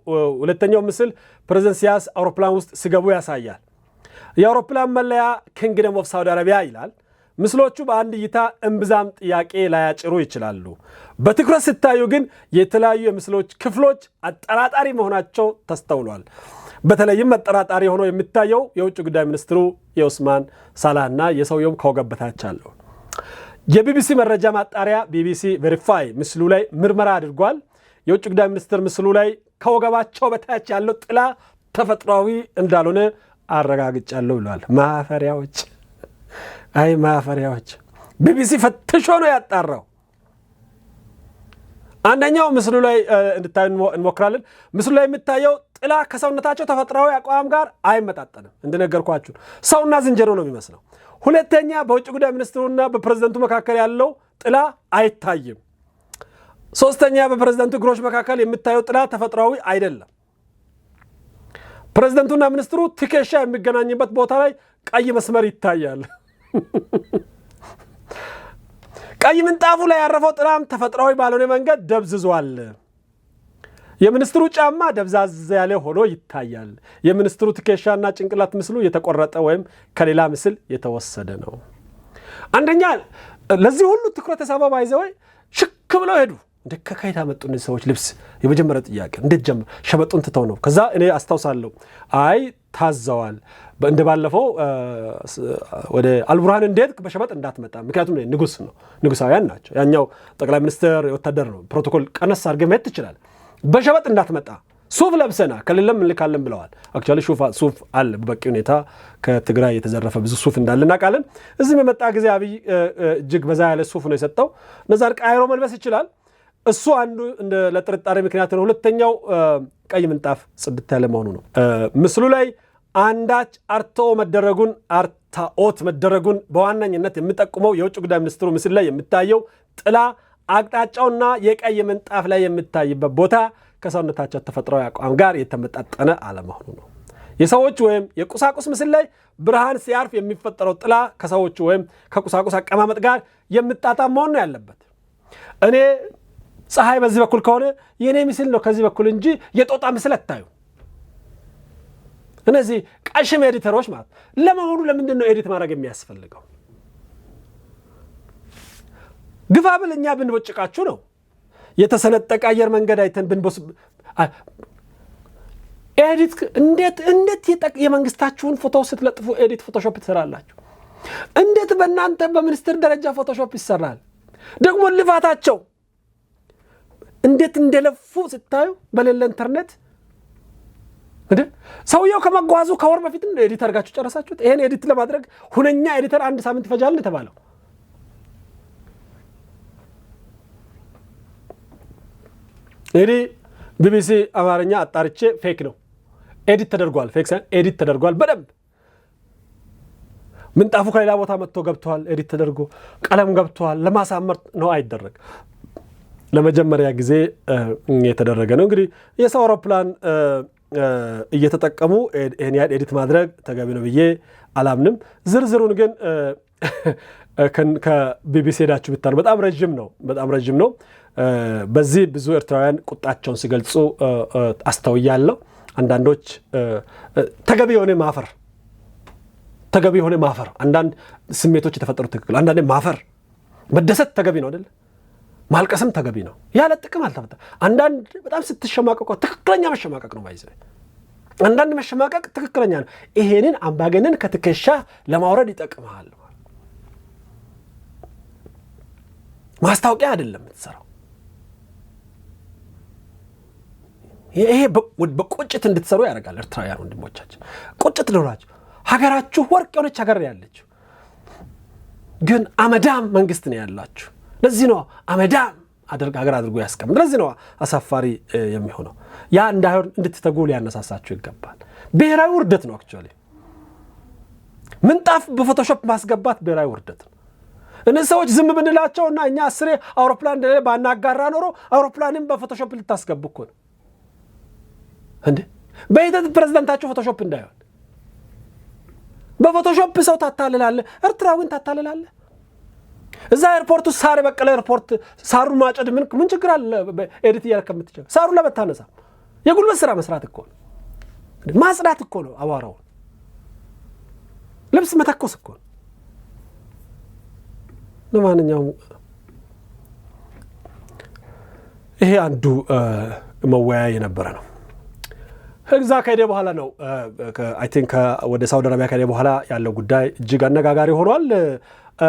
S1: ሁለተኛው ምስል ፕሬዝደንት ኢሳያስ አውሮፕላን ውስጥ ሲገቡ ያሳያል። የአውሮፕላን መለያ ኪንግደም ኦፍ ሳውዲ አረቢያ ይላል። ምስሎቹ በአንድ እይታ እምብዛም ጥያቄ ላያጭሩ ይችላሉ። በትኩረት ሲታዩ ግን የተለያዩ የምስሎች ክፍሎች አጠራጣሪ መሆናቸው ተስተውሏል። በተለይም አጠራጣሪ ሆኖ የሚታየው የውጭ ጉዳይ ሚኒስትሩ የኡስማን ሳላህና የሰውየውም ከወገብ በታች አለው። የቢቢሲ መረጃ ማጣሪያ ቢቢሲ ቬሪፋይ ምስሉ ላይ ምርመራ አድርጓል። የውጭ ጉዳይ ሚኒስትር ምስሉ ላይ ከወገባቸው በታች ያለው ጥላ ተፈጥሯዊ እንዳልሆነ አረጋግጫለሁ ብለዋል። ማፈሪያዎች፣ አይ ማፈሪያዎች! ቢቢሲ ፈትሾ ነው ያጣራው። አንደኛው ምስሉ ላይ እንድታዩ እንሞክራለን። ምስሉ ላይ የሚታየው ጥላ ከሰውነታቸው ተፈጥሯዊ አቋም ጋር አይመጣጠንም። እንደነገርኳችሁ ሰውና ዝንጀሮ ነው የሚመስለው። ሁለተኛ በውጭ ጉዳይ ሚኒስትሩና በፕሬዝደንቱ መካከል ያለው ጥላ አይታይም። ሶስተኛ በፕሬዝደንቱ እግሮች መካከል የሚታየው ጥላ ተፈጥሯዊ አይደለም። ፕሬዝደንቱና ሚኒስትሩ ትከሻ የሚገናኝበት ቦታ ላይ ቀይ መስመር ይታያል። ቀይ ምንጣፉ ላይ ያረፈው ጥላም ተፈጥሯዊ ባልሆነ መንገድ ደብዝዟል። የሚኒስትሩ ጫማ ደብዛዛ ያለ ሆኖ ይታያል። የሚኒስትሩ ትከሻና ጭንቅላት ምስሉ የተቆረጠ ወይም ከሌላ ምስል የተወሰደ ነው። አንደኛ ለዚህ ሁሉ ትኩረት ተሳባ ባይዘው ሽክ ብለው ሄዱ። እንደ ከካይታ መጡ እነዚህ ሰዎች ልብስ። የመጀመሪያው ጥያቄ እንዴት ጀመረ? ሸበጡን ትተው ነው። ከዛ እኔ አስታውሳለሁ አይ ታዘዋል። እንደባለፈው ወደ አልቡርሃን እንዴት በሸበጥ እንዳትመጣ፣ ምክንያቱም ንጉስ ነው፣ ንጉሳውያን ናቸው። ያኛው ጠቅላይ ሚኒስትር ወታደር ነው። ፕሮቶኮል ቀነስ አድርገህ መሄድ ትችላለህ። በሸበጥ እንዳትመጣ ሱፍ ለብሰና ከሌለም እንልካለን ብለዋል። አክቹዋሊ ሱፍ አለ በበቂ ሁኔታ ከትግራይ የተዘረፈ ብዙ ሱፍ እንዳለ እናውቃለን። እዚህም የመጣ ጊዜ አብይ እጅግ በዛ ያለ ሱፍ ነው የሰጠው። ነዛር ቃይሮ መልበስ ይችላል። እሱ አንዱ ለጥርጣሬ ምክንያት ነው። ሁለተኛው ቀይ ምንጣፍ ጽድት ያለ መሆኑ ነው። ምስሉ ላይ አንዳች አርታኦት መደረጉን በዋናኝነት የሚጠቁመው የውጭ ጉዳይ ሚኒስትሩ ምስል ላይ የሚታየው ጥላ አቅጣጫውና የቀይ ምንጣፍ ላይ የሚታይበት ቦታ ከሰውነታቸው ተፈጥሯዊ አቋም ጋር የተመጣጠነ አለመሆኑ ነው። የሰዎች ወይም የቁሳቁስ ምስል ላይ ብርሃን ሲያርፍ የሚፈጠረው ጥላ ከሰዎች ወይም ከቁሳቁስ አቀማመጥ ጋር የሚጣጣም መሆን ነው ያለበት። እኔ ፀሐይ በዚህ በኩል ከሆነ የኔ ምስል ነው ከዚህ በኩል እንጂ የጦጣ ምስል አታዩ። እነዚህ ቀሽም ኤዲተሮች ማለት ለመሆኑ ለምንድን ነው ኤዲት ማድረግ የሚያስፈልገው? ግፋ ብል እኛ ብንቦጭቃችሁ ነው። የተሰነጠቀ አየር መንገድ አይተን ብንቦስ ኤዲት እንዴት የመንግስታችሁን ፎቶ ስትለጥፉ ኤዲት ፎቶሾፕ ትሰራላችሁ? እንዴት በእናንተ በሚኒስትር ደረጃ ፎቶሾፕ ይሰራል? ደግሞ ልፋታቸው እንዴት እንደለፉ ስታዩ በሌለ ኢንተርኔት እንዴ ሰውየው ከመጓዙ ከወር በፊት ኤዲት አድርጋችሁ ጨረሳችሁት? ይሄን ኤዲት ለማድረግ ሁነኛ ኤዲተር 1 ሳምንት ይፈጃል ተባለው። እንግዲህ ቢቢሲ አማርኛ አጣርቼ ፌክ ነው ኤዲት ተደርጓል። ፌክ ሳይሆን ኤዲት ተደርጓል በደንብ ምንጣፉ ከሌላ ቦታ መጥቶ ገብቷል። ኤዲት ተደርጎ ቀለም ገብቷል። ለማሳመር ነው አይደረግ። ለመጀመሪያ ጊዜ የተደረገ ነው። እንግዲህ የሰው አውሮፕላን እየተጠቀሙ ይሄን ያህል ኤዲት ማድረግ ተገቢ ነው ብዬ አላምንም። ዝርዝሩን ግን ከቢቢሲ ሄዳችሁ ብታዩ በጣም ረጅም ነው። በዚህ ብዙ ኤርትራውያን ቁጣቸውን ሲገልጹ አስተውያለሁ። አንዳንዶች ተገቢ የሆነ ማፈር አንዳንድ ስሜቶች የተፈጠሩ ትክክል፣ አንዳንዴ ማፈር መደሰት ተገቢ ነው አይደል? ማልቀስም ተገቢ ነው። ያለ ጥቅም አልተፈጠረ። አንዳንድ በጣም ስትሸማቀቁ ትክክለኛ መሸማቀቅ ነው ባይዘ አንዳንድ መሸማቀቅ ትክክለኛ ነው። ይሄንን አምባገነን ከትከሻ ለማውረድ ይጠቅማል። ማስታወቂያ አይደለም የምትሰራው። ይሄ በቁጭት እንድትሰሩ ያደርጋል። ኤርትራውያን ወንድሞቻችን ቁጭት ኖራችሁ ሀገራችሁ ወርቅ የሆነች ሀገር ያለችው ግን አመዳም መንግስት ነው ያላችሁ። ለዚህ ነው አመዳም ሀገር አድርጎ ያስቀምጥ። ለዚህ ነው አሳፋሪ የሚሆነው። ያ እንዳይሆን እንድትተጉ ሊያነሳሳችሁ ይገባል። ብሔራዊ ውርደት ነው። አክቹዋሊ ምንጣፍ በፎቶሾፕ ማስገባት ብሔራዊ ውርደት ነው። እነዚህ ሰዎች ዝም ብንላቸውና እኛ 10 አውሮፕላን እንደሌለ ባናጋራ ኖሮ አውሮፕላንም በፎቶሾፕ ልታስገቡ እኮ ነው እንዴ። በሂደት ፕሬዝዳንታችሁ ፎቶሾፕ እንዳይሆን በፎቶሾፕ ሰው ታታልላለህ። ኤርትራዊን ታታልላለህ። እዛ ኤርፖርቱ ሳር የበቀለ ኤርፖርት ሳሩን ማጨድ ምን ችግር አለ? ኤዲት እያልክ ከምትችል ሳሩን ለበታነሳ የጉልበት ስራ መስራት እኮ ነው። ማጽዳት እኮ ነው። አቧራውን ልብስ መተኮስ እኮ ነው። ለማንኛውም ይሄ አንዱ መወያያ የነበረ ነው። እዛ ከሄደ በኋላ ነው አይ ቲንክ ወደ ሳውዲ አረቢያ ከሄደ በኋላ ያለው ጉዳይ እጅግ አነጋጋሪ ሆኗል።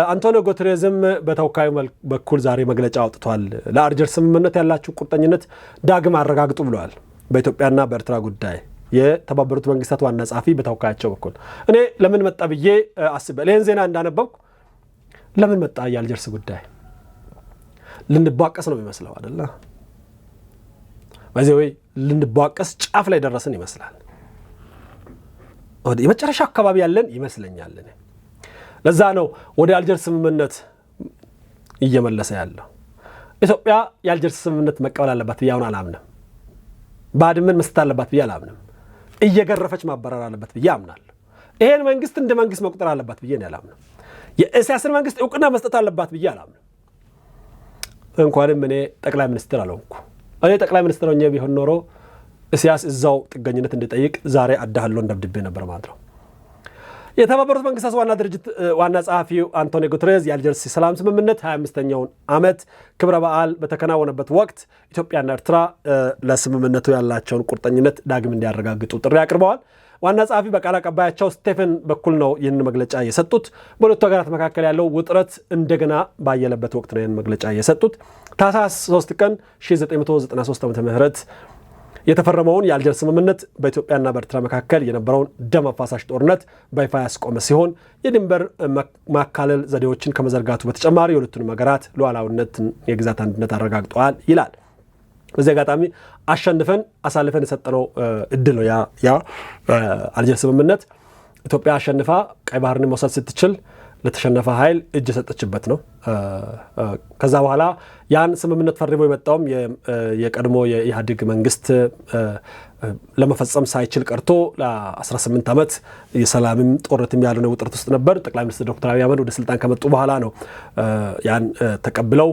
S1: አንቶኒዮ ጉተሬዝም በተወካዩ በኩል ዛሬ መግለጫ አውጥቷል። ለአልጀርስ ስምምነት ያላችሁ ቁርጠኝነት ዳግም አረጋግጡ ብለዋል። በኢትዮጵያና በኤርትራ ጉዳይ የተባበሩት መንግስታት ዋና ጸሐፊ በተወካያቸው በኩል እኔ ለምን መጣ ብዬ አስበ ይህን ዜና እንዳነበብኩ ለምን መጣ የአልጀርስ ጉዳይ ልንቧቀስ ነው የሚመስለው አይደለ? በዚህ ወይ ልንቧቀስ ጫፍ ላይ ደረስን ይመስላል። ወደ የመጨረሻ አካባቢ ያለን ይመስለኛል። ለዛ ነው ወደ አልጀርስ ስምምነት እየመለሰ ያለው። ኢትዮጵያ የአልጀርስ ስምምነት መቀበል አለባት ብዬ አሁን አላምንም። ባድመን መስጠት አለባት ብዬ አላምንም። እየገረፈች ማባረር አለባት ብዬ አምናለሁ። ይሄን መንግስት እንደ መንግስት መቁጠር አለባት ብዬ ነው አላምንም። የኢሳያስን መንግስት እውቅና መስጠት አለባት ብዬ አላምንም። እንኳንም እኔ ጠቅላይ ሚኒስትር አልሆንኩ። እኔ ጠቅላይ ሚኒስትር ሆኜ ቢሆን ኖሮ ኢሳያስ እዛው ጥገኝነት እንዲጠይቅ ዛሬ አዳህሎ እንደብድቤ ነበር ማለት ነው። የተባበሩት መንግስታት ዋና ድርጅት ዋና ጸሐፊው አንቶኒዮ ጉተሬዝ የአልጀርስ ሰላም ስምምነት 25ኛውን ዓመት ክብረ በዓል በተከናወነበት ወቅት ኢትዮጵያና ኤርትራ ለስምምነቱ ያላቸውን ቁርጠኝነት ዳግም እንዲያረጋግጡ ጥሪ አቅርበዋል። ዋና ጸሐፊ በቃል አቀባያቸው ስቴፈን በኩል ነው ይህን መግለጫ የሰጡት። በሁለቱ ሀገራት መካከል ያለው ውጥረት እንደገና ባየለበት ወቅት ነው ይህን መግለጫ የሰጡት። ታህሳስ 3 ቀን 1993 ዓ.ም የተፈረመውን የአልጀርስ ስምምነት በኢትዮጵያና በኤርትራ መካከል የነበረውን ደም አፋሳሽ ጦርነት በይፋ ያስቆመ ሲሆን የድንበር ማካለል ዘዴዎችን ከመዘርጋቱ በተጨማሪ የሁለቱንም ሀገራት ሉዓላዊነትን የግዛት አንድነት አረጋግጠዋል ይላል። በዚህ አጋጣሚ አሳልፈን የሰጠነው እድል ነው ያ አልጀርስ ስምምነት። ኢትዮጵያ አሸንፋ ቀይ ባህርን መውሰድ ስትችል ለተሸነፈ ኃይል እጅ የሰጠችበት ነው። ከዛ በኋላ ያን ስምምነት ፈርሞ የመጣውም የቀድሞ የኢህአዴግ መንግስት ለመፈጸም ሳይችል ቀርቶ ለ18 ዓመት የሰላምም ጦርነትም ያልሆነ ውጥረት ውስጥ ነበር። ጠቅላይ ሚኒስትር ዶክተር አብይ አህመድ ወደ ስልጣን ከመጡ በኋላ ነው ያን ተቀብለው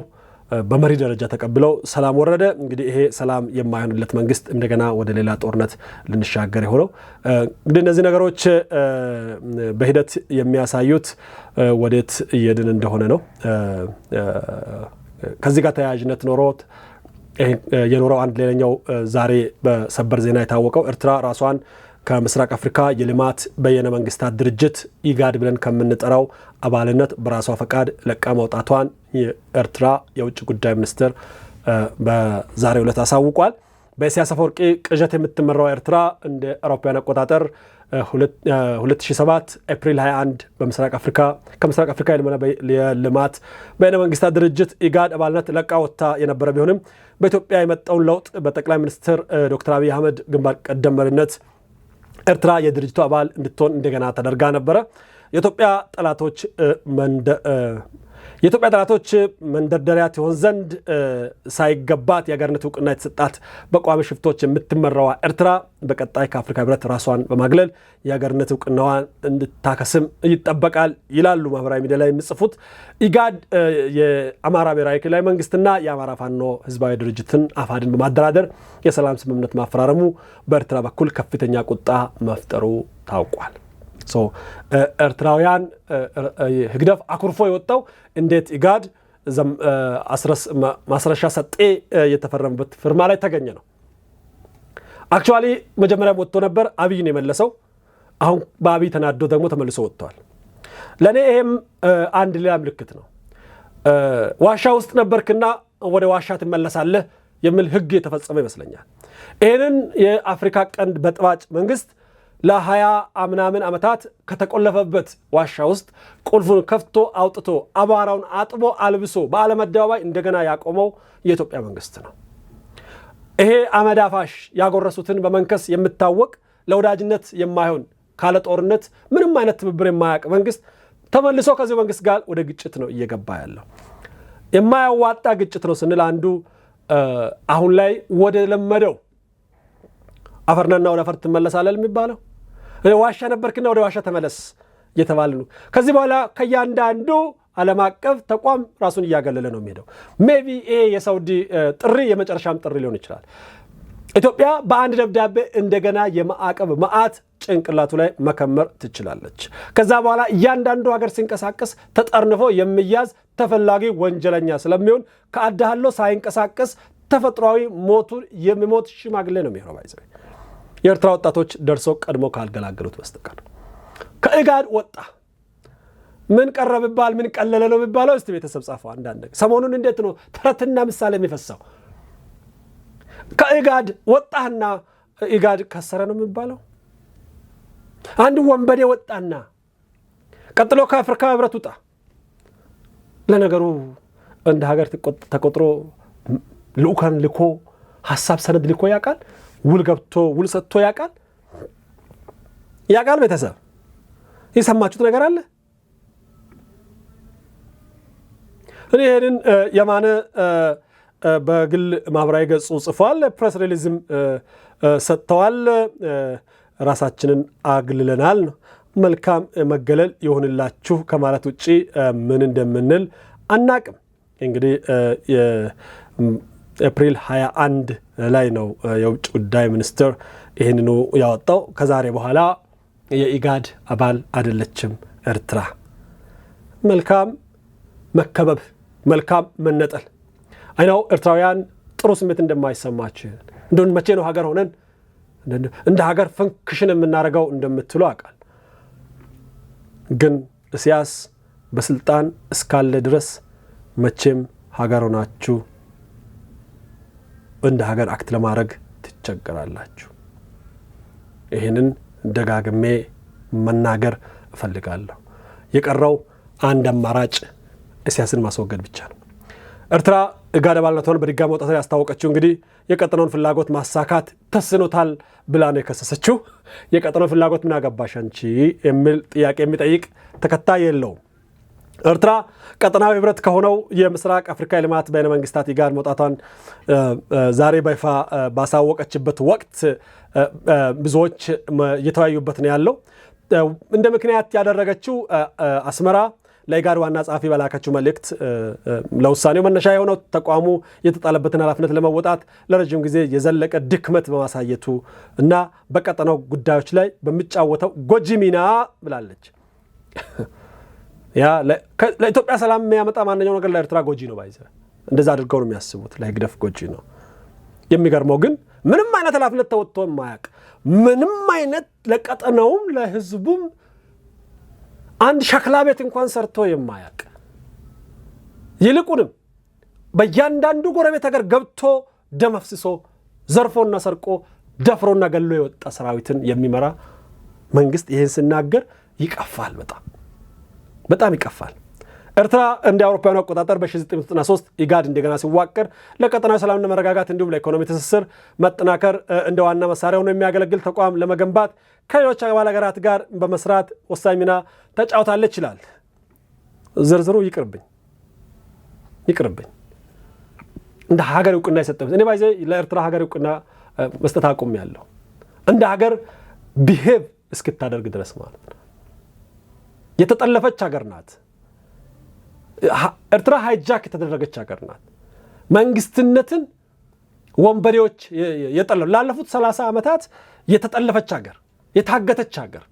S1: በመሪ ደረጃ ተቀብለው ሰላም ወረደ። እንግዲህ ይሄ ሰላም የማይሆንለት መንግስት እንደገና ወደ ሌላ ጦርነት ልንሻገር የሆነው እንግዲህ እነዚህ ነገሮች በሂደት የሚያሳዩት ወዴት እየድን እንደሆነ ነው። ከዚህ ጋር ተያያዥነት ኖሮት የኖረው አንድ ሌላኛው ዛሬ በሰበር ዜና የታወቀው ኤርትራ ራሷን ከምስራቅ አፍሪካ የልማት በየነ መንግስታት ድርጅት ኢጋድ ብለን ከምንጠራው አባልነት በራሷ ፈቃድ ለቃ መውጣቷን የኤርትራ የውጭ ጉዳይ ሚኒስትር በዛሬው ዕለት አሳውቋል። በኢሳያስ አፈወርቂ ቅዠት የምትመራው ኤርትራ እንደ አውሮፓውያን አቆጣጠር 2007 ኤፕሪል 21 ከምስራቅ አፍሪካ የልማት በይነ መንግስታት ድርጅት ኢጋድ አባልነት ለቃ ወጥታ የነበረ ቢሆንም በኢትዮጵያ የመጣውን ለውጥ በጠቅላይ ሚኒስትር ዶክተር አብይ አህመድ ግንባር ቀደም መሪነት ኤርትራ የድርጅቱ አባል እንድትሆን እንደገና ተደርጋ ነበረ። የኢትዮጵያ ጠላቶች መንደርደሪያ ትሆን ዘንድ ሳይገባት የሀገርነት እውቅና የተሰጣት በቋሚ ሽፍቶች የምትመራዋ ኤርትራ በቀጣይ ከአፍሪካ ህብረት ራሷን በማግለል የሀገርነት እውቅናዋን እንድታከስም ይጠበቃል ይላሉ ማህበራዊ ሚዲያ ላይ የሚጽፉት። ኢጋድ የአማራ ብሔራዊ ክልላዊ መንግስትና የአማራ ፋኖ ህዝባዊ ድርጅትን አፋድን በማደራደር የሰላም ስምምነት ማፈራረሙ በኤርትራ በኩል ከፍተኛ ቁጣ መፍጠሩ ታውቋል። ኤርትራውያን ህግደፍ አኩርፎ የወጣው እንዴት ኢጋድ ማስረሻ ሰጤ የተፈረመበት ፊርማ ላይ ተገኘ ነው። አክቹዋሊ መጀመሪያ ወጥቶ ነበር፣ አብይ ነው የመለሰው። አሁን በአብይ ተናዶ ደግሞ ተመልሶ ወጥቷል። ለእኔ ይሄም አንድ ሌላ ምልክት ነው። ዋሻ ውስጥ ነበርክና ወደ ዋሻ ትመለሳለህ የሚል ህግ የተፈጸመ ይመስለኛል። ይህንን የአፍሪካ ቀንድ በጥባጭ መንግስት ለ20 ምናምን ዓመታት ከተቆለፈበት ዋሻ ውስጥ ቁልፉን ከፍቶ አውጥቶ አቧራውን አጥቦ አልብሶ በዓለም አደባባይ እንደገና ያቆመው የኢትዮጵያ መንግስት ነው። ይሄ አመዳፋሽ ያጎረሱትን በመንከስ የምታወቅ ለወዳጅነት የማይሆን ካለ ጦርነት ምንም አይነት ትብብር የማያውቅ መንግስት ተመልሶ ከዚህ መንግስት ጋር ወደ ግጭት ነው እየገባ ያለው። የማያዋጣ ግጭት ነው ስንል አንዱ አሁን ላይ ወደ ለመደው አፈርናና ወደ አፈር ትመለሳለህ የሚባለው ዋሻ ነበርክና ወደ ዋሻ ተመለስ እየተባለ ነው። ከዚህ በኋላ ከእያንዳንዱ ዓለም አቀፍ ተቋም ራሱን እያገለለ ነው የሚሄደው። ሜቢ ይሄ የሳውዲ ጥሪ የመጨረሻም ጥሪ ሊሆን ይችላል። ኢትዮጵያ በአንድ ደብዳቤ እንደገና የማዕቀብ መዓት ጭንቅላቱ ላይ መከመር ትችላለች። ከዛ በኋላ እያንዳንዱ ሀገር ሲንቀሳቀስ ተጠርንፎ የሚያዝ ተፈላጊ ወንጀለኛ ስለሚሆን ከአዳህሎ ሳይንቀሳቀስ ተፈጥሯዊ ሞቱን የሚሞት ሽማግሌ ነው የሚሆነው። ባይዘ የኤርትራ ወጣቶች ደርሶ ቀድሞ ካልገላገሉት በስተቀር ከኢጋድ ወጣ ምን ቀረ ቢባል ምን ቀለለ ነው የሚባለው? እስቲ ቤተሰብ ጻፈው። አንዳንድ ሰሞኑን እንዴት ነው ተረትና ምሳሌ የሚፈሳው? ከኢጋድ ወጣና ኢጋድ ከሰረ ነው የሚባለው? አንድ ወንበዴ ወጣና ቀጥሎ ከአፍሪካ ህብረት ወጣ። ለነገሩ እንደ ሀገር ተቆጥሮ ልኡካን ልኮ ሐሳብ ሰነድ ልኮ ያውቃል? ውል ገብቶ ውል ሰጥቶ ያውቃል? ቤተሰብ የሰማችሁት ነገር አለ? እኔ ይሄንን የማነ በግል ማህበራዊ ገጹ ጽፏል። ፕሬስ ሪሊዝም ሰጥተዋል። ራሳችንን አግልለናል ነው። መልካም መገለል ይሆንላችሁ ከማለት ውጪ ምን እንደምንል አናቅም። እንግዲህ ኤፕሪል 21 ላይ ነው የውጭ ጉዳይ ሚኒስትር ይህንኑ ያወጣው። ከዛሬ በኋላ የኢጋድ አባል አይደለችም ኤርትራ። መልካም መከበብ፣ መልካም መነጠል። አይናው ኤርትራውያን ጥሩ ስሜት እንደማይሰማችሁ እንደውን መቼ ነው ሀገር ሆነን እንደ ሀገር ፈንክሽን የምናደርገው እንደምትሉ አውቃል። ግን ኢሳያስ በስልጣን እስካለ ድረስ መቼም ሀገር ሆናችሁ እንደ ሀገር አክት ለማድረግ ትቸገራላችሁ። ይህንን ደጋግሜ መናገር እፈልጋለሁ። የቀረው አንድ አማራጭ ኢሳያስን ማስወገድ ብቻ ነው። ኤርትራ ኢጋድ አባልነቷን በድጋሚ መውጣት ያስታወቀችው እንግዲህ የቀጠናውን ፍላጎት ማሳካት ተስኖታል ብላ ነው የከሰሰችው። የቀጠናውን ፍላጎት ምን አገባሽ አንቺ የሚል ጥያቄ የሚጠይቅ ተከታይ የለውም። ኤርትራ ቀጠናዊ ህብረት ከሆነው የምስራቅ አፍሪካ የልማት በይነ መንግስታት ኢጋድ መውጣቷን ዛሬ በይፋ ባሳወቀችበት ወቅት ብዙዎች እየተወያዩበት ነው ያለው። እንደ ምክንያት ያደረገችው አስመራ ለኢጋድ ዋና ጸሐፊ በላከችው መልእክት ለውሳኔው መነሻ የሆነው ተቋሙ የተጣለበትን ኃላፊነት ለመወጣት ለረጅም ጊዜ የዘለቀ ድክመት በማሳየቱ እና በቀጠናው ጉዳዮች ላይ በሚጫወተው ጎጂ ሚና ብላለች። ያ ለኢትዮጵያ ሰላም የሚያመጣ ማንኛው ነገር ለኤርትራ ጎጂ ነው። ባይዘ እንደዛ አድርገው ነው የሚያስቡት። ለህግደፍ ጎጂ ነው። የሚገርመው ግን ምንም አይነት ኃላፊነት ተወጥቶ የማያውቅ ምንም አይነት ለቀጠናውም ለህዝቡም አንድ ሸክላ ቤት እንኳን ሰርቶ የማያውቅ ይልቁንም በእያንዳንዱ ጎረቤት ሀገር ገብቶ ደም አፍስሶ ዘርፎና ሰርቆ ደፍሮና ገሎ የወጣ ሰራዊትን የሚመራ መንግስት ይሄን ሲናገር ይቀፋል። በጣም ይቀፋል። ኤርትራ እንደ አውሮፓውያኑ አቆጣጠር በ1993 ኢጋድ እንደገና ሲዋቀር ለቀጠናዊ ሰላምና መረጋጋት እንዲሁም ለኢኮኖሚ ትስስር መጠናከር እንደ ዋና መሳሪያ ሆኖ የሚያገለግል ተቋም ለመገንባት ከሌሎች አባል ሀገራት ጋር በመስራት ወሳኝ ሚና ተጫውታለች ይላል። ዝርዝሩ ይቅርብኝ። እንደ ሀገር እውቅና የሰጠበት እኔ ባይዘ ለኤርትራ ሀገር እውቅና መስጠት አቁሜያለሁ። እንደ ሀገር ቢሄቭ እስክታደርግ ድረስ ማለት ነው። የተጠለፈች ሀገር ናት ኤርትራ። ሃይጃክ የተደረገች ሀገር ናት። መንግስትነትን ወንበዴዎች የጠለፉ ላለፉት 30 ዓመታት የተጠለፈች ሀገር፣ የታገተች ሀገር፣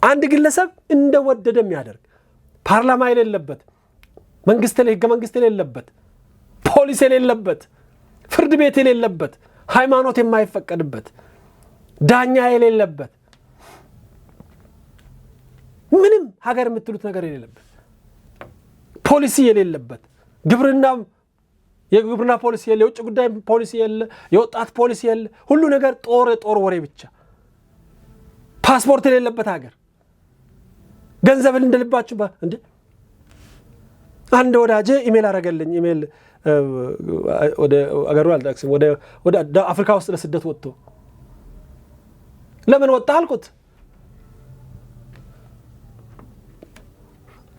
S1: አንድ ግለሰብ እንደወደደ የሚያደርግ ፓርላማ የሌለበት፣ ህገ መንግስት የሌለበት፣ ፖሊስ የሌለበት፣ ፍርድ ቤት የሌለበት፣ ሃይማኖት የማይፈቀድበት፣ ዳኛ የሌለበት፣ ምንም ሀገር የምትሉት ነገር የሌለበት፣ ፖሊሲ የሌለበት፣ የግብርና ፖሊሲ የለ፣ የውጭ ጉዳይ ፖሊሲ የለ፣ የወጣት ፖሊሲ የለ፣ ሁሉ ነገር ጦር ወሬ ብቻ፣ ፓስፖርት የሌለበት ሀገር፣ ገንዘብን እንደልባችሁ እንዴ! አንድ ወዳጄ ኢሜል አረገልኝ። ኢሜል ወደ አገሩ አልጠቅስም፣ ወደ አፍሪካ ውስጥ ለስደት ወጥቶ ለምን ወጣ አልኩት።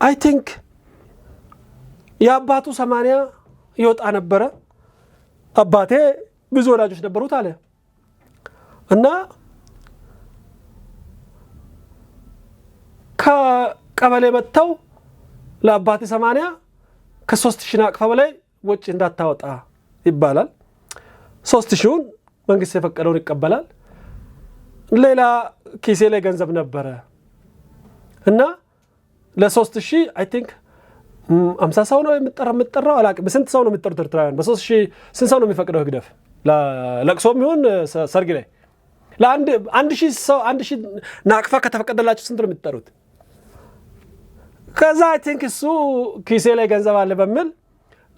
S1: አይ ቲንክ የአባቱ 80 ይወጣ ነበረ። አባቴ ብዙ ወዳጆች ነበሩት አለ እና ከቀበሌ መጥተው ለአባቴ 80 ከ3000 ናቅፋ በላይ ወጪ እንዳታወጣ ይባላል። 3000ን መንግስት የፈቀደውን ይቀበላል። ሌላ ኪሴ ላይ ገንዘብ ነበረ እና ለ3000 አይ ቲንክ 50 ሰው ነው የምትጠራው አላውቅም። በስንት ሰው ነው የምትጠሩት ኤርትራውያን? በ3000 ስንት ሰው ነው የሚፈቅደው ህግደፍ? ለቅሶም ይሁን ሰርግ ላይ ለ1000 ሰው 1000 ናቅፋ ከተፈቀደላችሁ ስንት ነው የምትጠሩት? ከዛ አይ ቲንክ እሱ ኪሴ ላይ ገንዘብ አለ በሚል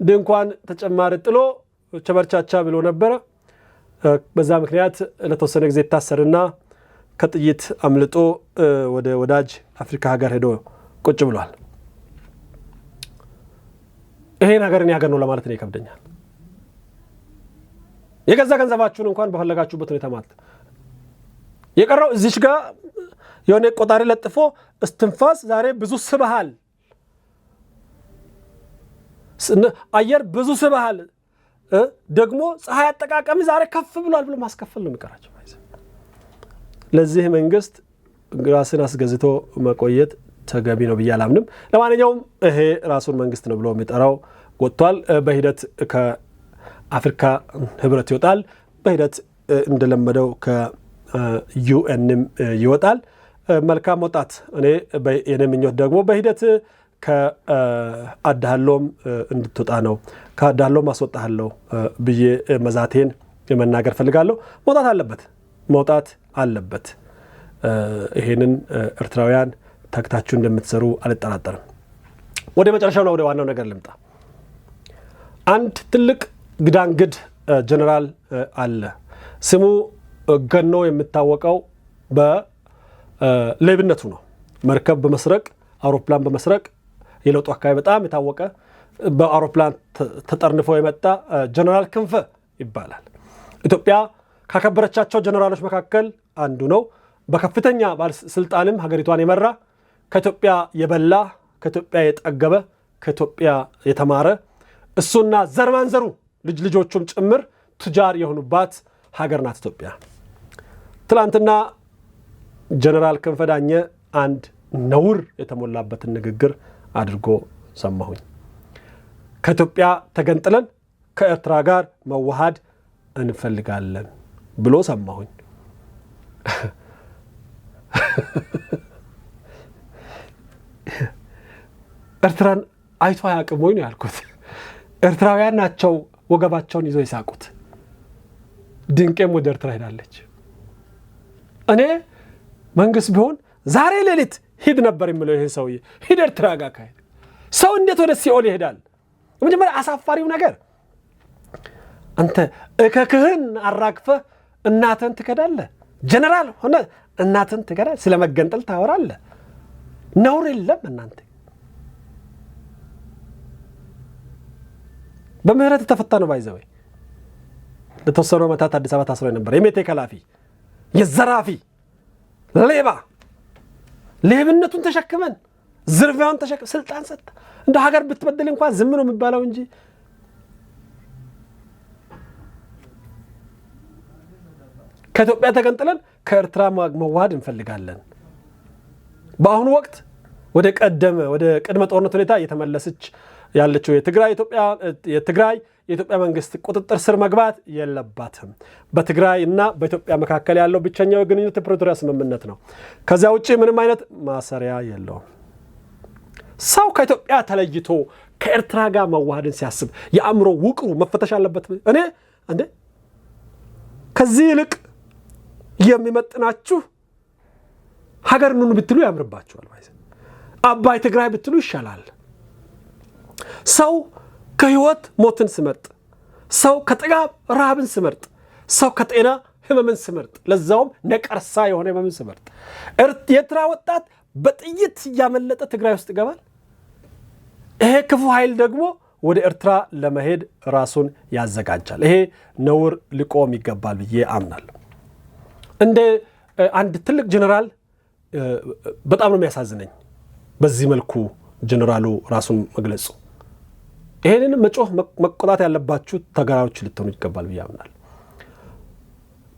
S1: ድንኳን ተጨማሪ ጥሎ ቸበርቻቻ ብሎ ነበረ። በዛ ምክንያት ለተወሰነ ጊዜ ታሰርና ከጥይት አምልጦ ወደ ወዳጅ አፍሪካ ሀገር ሄዶ ቁጭ ብሏል። ይሄን ሀገርን ያገር ነው ለማለት ነው ይከብደኛል። የገዛ ገንዘባችሁን እንኳን በፈለጋችሁበት ሁኔታ ማለት የቀረው እዚች ጋር የሆነ ቆጣሪ ለጥፎ እስትንፋስ ዛሬ ብዙ ስበሃል፣ አየር ብዙ ስበሃል፣ ደግሞ ፀሐይ አጠቃቀም ዛሬ ከፍ ብሏል ብሎ ማስከፈል ነው የሚቀራቸው። ለዚህ መንግስት ራስን አስገዝቶ መቆየት ተገቢ ነው ብዬ አላምንም። ለማንኛውም ይሄ ራሱን መንግስት ነው ብሎ የሚጠራው ወጥቷል። በሂደት ከአፍሪካ ህብረት ይወጣል። በሂደት እንደለመደው ከዩኤንም ይወጣል። መልካም ወጣት። እኔ የኔ ምኞት ደግሞ በሂደት ከአዳህሎም እንድትወጣ ነው። ከአዳህሎም አስወጣለሁ ብዬ መዛቴን መናገር ፈልጋለሁ። መውጣት አለበት። ይሄንን ኤርትራውያን ተግታችሁ እንደምትሰሩ አልጠራጠርም። ወደ መጨረሻውና ወደ ዋናው ነገር ልምጣ። አንድ ትልቅ ግዳንግድ ጀነራል አለ። ስሙ ገኖ የሚታወቀው በሌብነቱ ነው። መርከብ በመስረቅ አውሮፕላን በመስረቅ የለውጡ አካባቢ በጣም የታወቀ በአውሮፕላን ተጠርንፎ የመጣ ጀነራል ክንፈ ይባላል። ኢትዮጵያ ካከበረቻቸው ጀነራሎች መካከል አንዱ ነው። በከፍተኛ ባለስልጣንም ሀገሪቷን የመራ ከኢትዮጵያ የበላ ከኢትዮጵያ የጠገበ ከኢትዮጵያ የተማረ እሱና ዘርማንዘሩ ልጆቹም ጭምር ቱጃር የሆኑባት ሀገር ናት ኢትዮጵያ። ትላንትና ጀነራል ክንፈ ዳኘ አንድ ነውር የተሞላበትን ንግግር አድርጎ ሰማሁኝ። ከኢትዮጵያ ተገንጥለን ከኤርትራ ጋር መዋሃድ እንፈልጋለን ብሎ ሰማሁኝ። ኤርትራን አይቶ አያውቅም ወይ ነው ያልኩት። ኤርትራውያን ናቸው ወገባቸውን ይዘው ይሳቁት። ድንቄም ወደ ኤርትራ ሄዳለች። እኔ መንግስት ቢሆን ዛሬ ሌሊት ሂድ ነበር የሚለው ይሄ ሰውዬ። ሂድ ኤርትራ ጋር ሰው እንዴት ወደ ሲኦል ይሄዳል? መጀመሪያ አሳፋሪው ነገር አንተ እከክህን አራግፈህ እናትህን ትከዳለህ። ጀነራል ሆነ እናትህን ትከዳለህ። ስለ መገንጠል ታወራለህ። ነውር የለም እናንተ። በምህረት ተፈታ ነው ባይዘው ለተወሰኑ ዓመታት አዲስ አበባ ታስሮ ነበር። የሜቴክ ኃላፊ፣ የዘራፊ ሌባ፣ ሌብነቱን ተሸክመን ዝርፊያውን ተሸክመን ስልጣን ሰጠ። እንደ ሀገር ብትበድል እንኳን ዝም ነው የሚባለው እንጂ ከኢትዮጵያ ተገንጥለን ከኤርትራ መዋሃድ እንፈልጋለን። በአሁኑ ወቅት ወደ ቅድመ ጦርነት ሁኔታ እየተመለሰች ያለችው የትግራይ የኢትዮጵያ መንግስት ቁጥጥር ስር መግባት የለባትም። በትግራይ እና በኢትዮጵያ መካከል ያለው ብቸኛው የግንኙነት የፕሪቶሪያ ስምምነት ነው። ከዚያ ውጭ ምንም አይነት ማሰሪያ የለውም። ሰው ከኢትዮጵያ ተለይቶ ከኤርትራ ጋር መዋሃድን ሲያስብ የአእምሮ ውቅሩ መፈተሽ አለበት። እኔ እንዴ ከዚህ ይልቅ የሚመጥናችሁ ሀገር ኑኑ ብትሉ ያምርባችኋል። አባይ ትግራይ ብትሉ ይሻላል። ሰው ከህይወት ሞትን ስመርጥ፣ ሰው ከጥጋብ ረሃብን ስመርጥ፣ ሰው ከጤና ህመምን ስመርጥ፣ ለዛውም ነቀርሳ የሆነ ህመምን ስመርጥ፣ የኤርትራ ወጣት በጥይት እያመለጠ ትግራይ ውስጥ ይገባል። ይሄ ክፉ ኃይል ደግሞ ወደ ኤርትራ ለመሄድ ራሱን ያዘጋጃል። ይሄ ነውር ሊቆም ይገባል ብዬ አምናለሁ። እንደ አንድ ትልቅ ጀነራል በጣም ነው የሚያሳዝነኝ በዚህ መልኩ ጀነራሉ ራሱን መግለጹ። ይሄንን መጮህ መቆጣት ያለባችሁ ተጋራዎች ልትሆኑ ይገባል ብዬ አምናለሁ።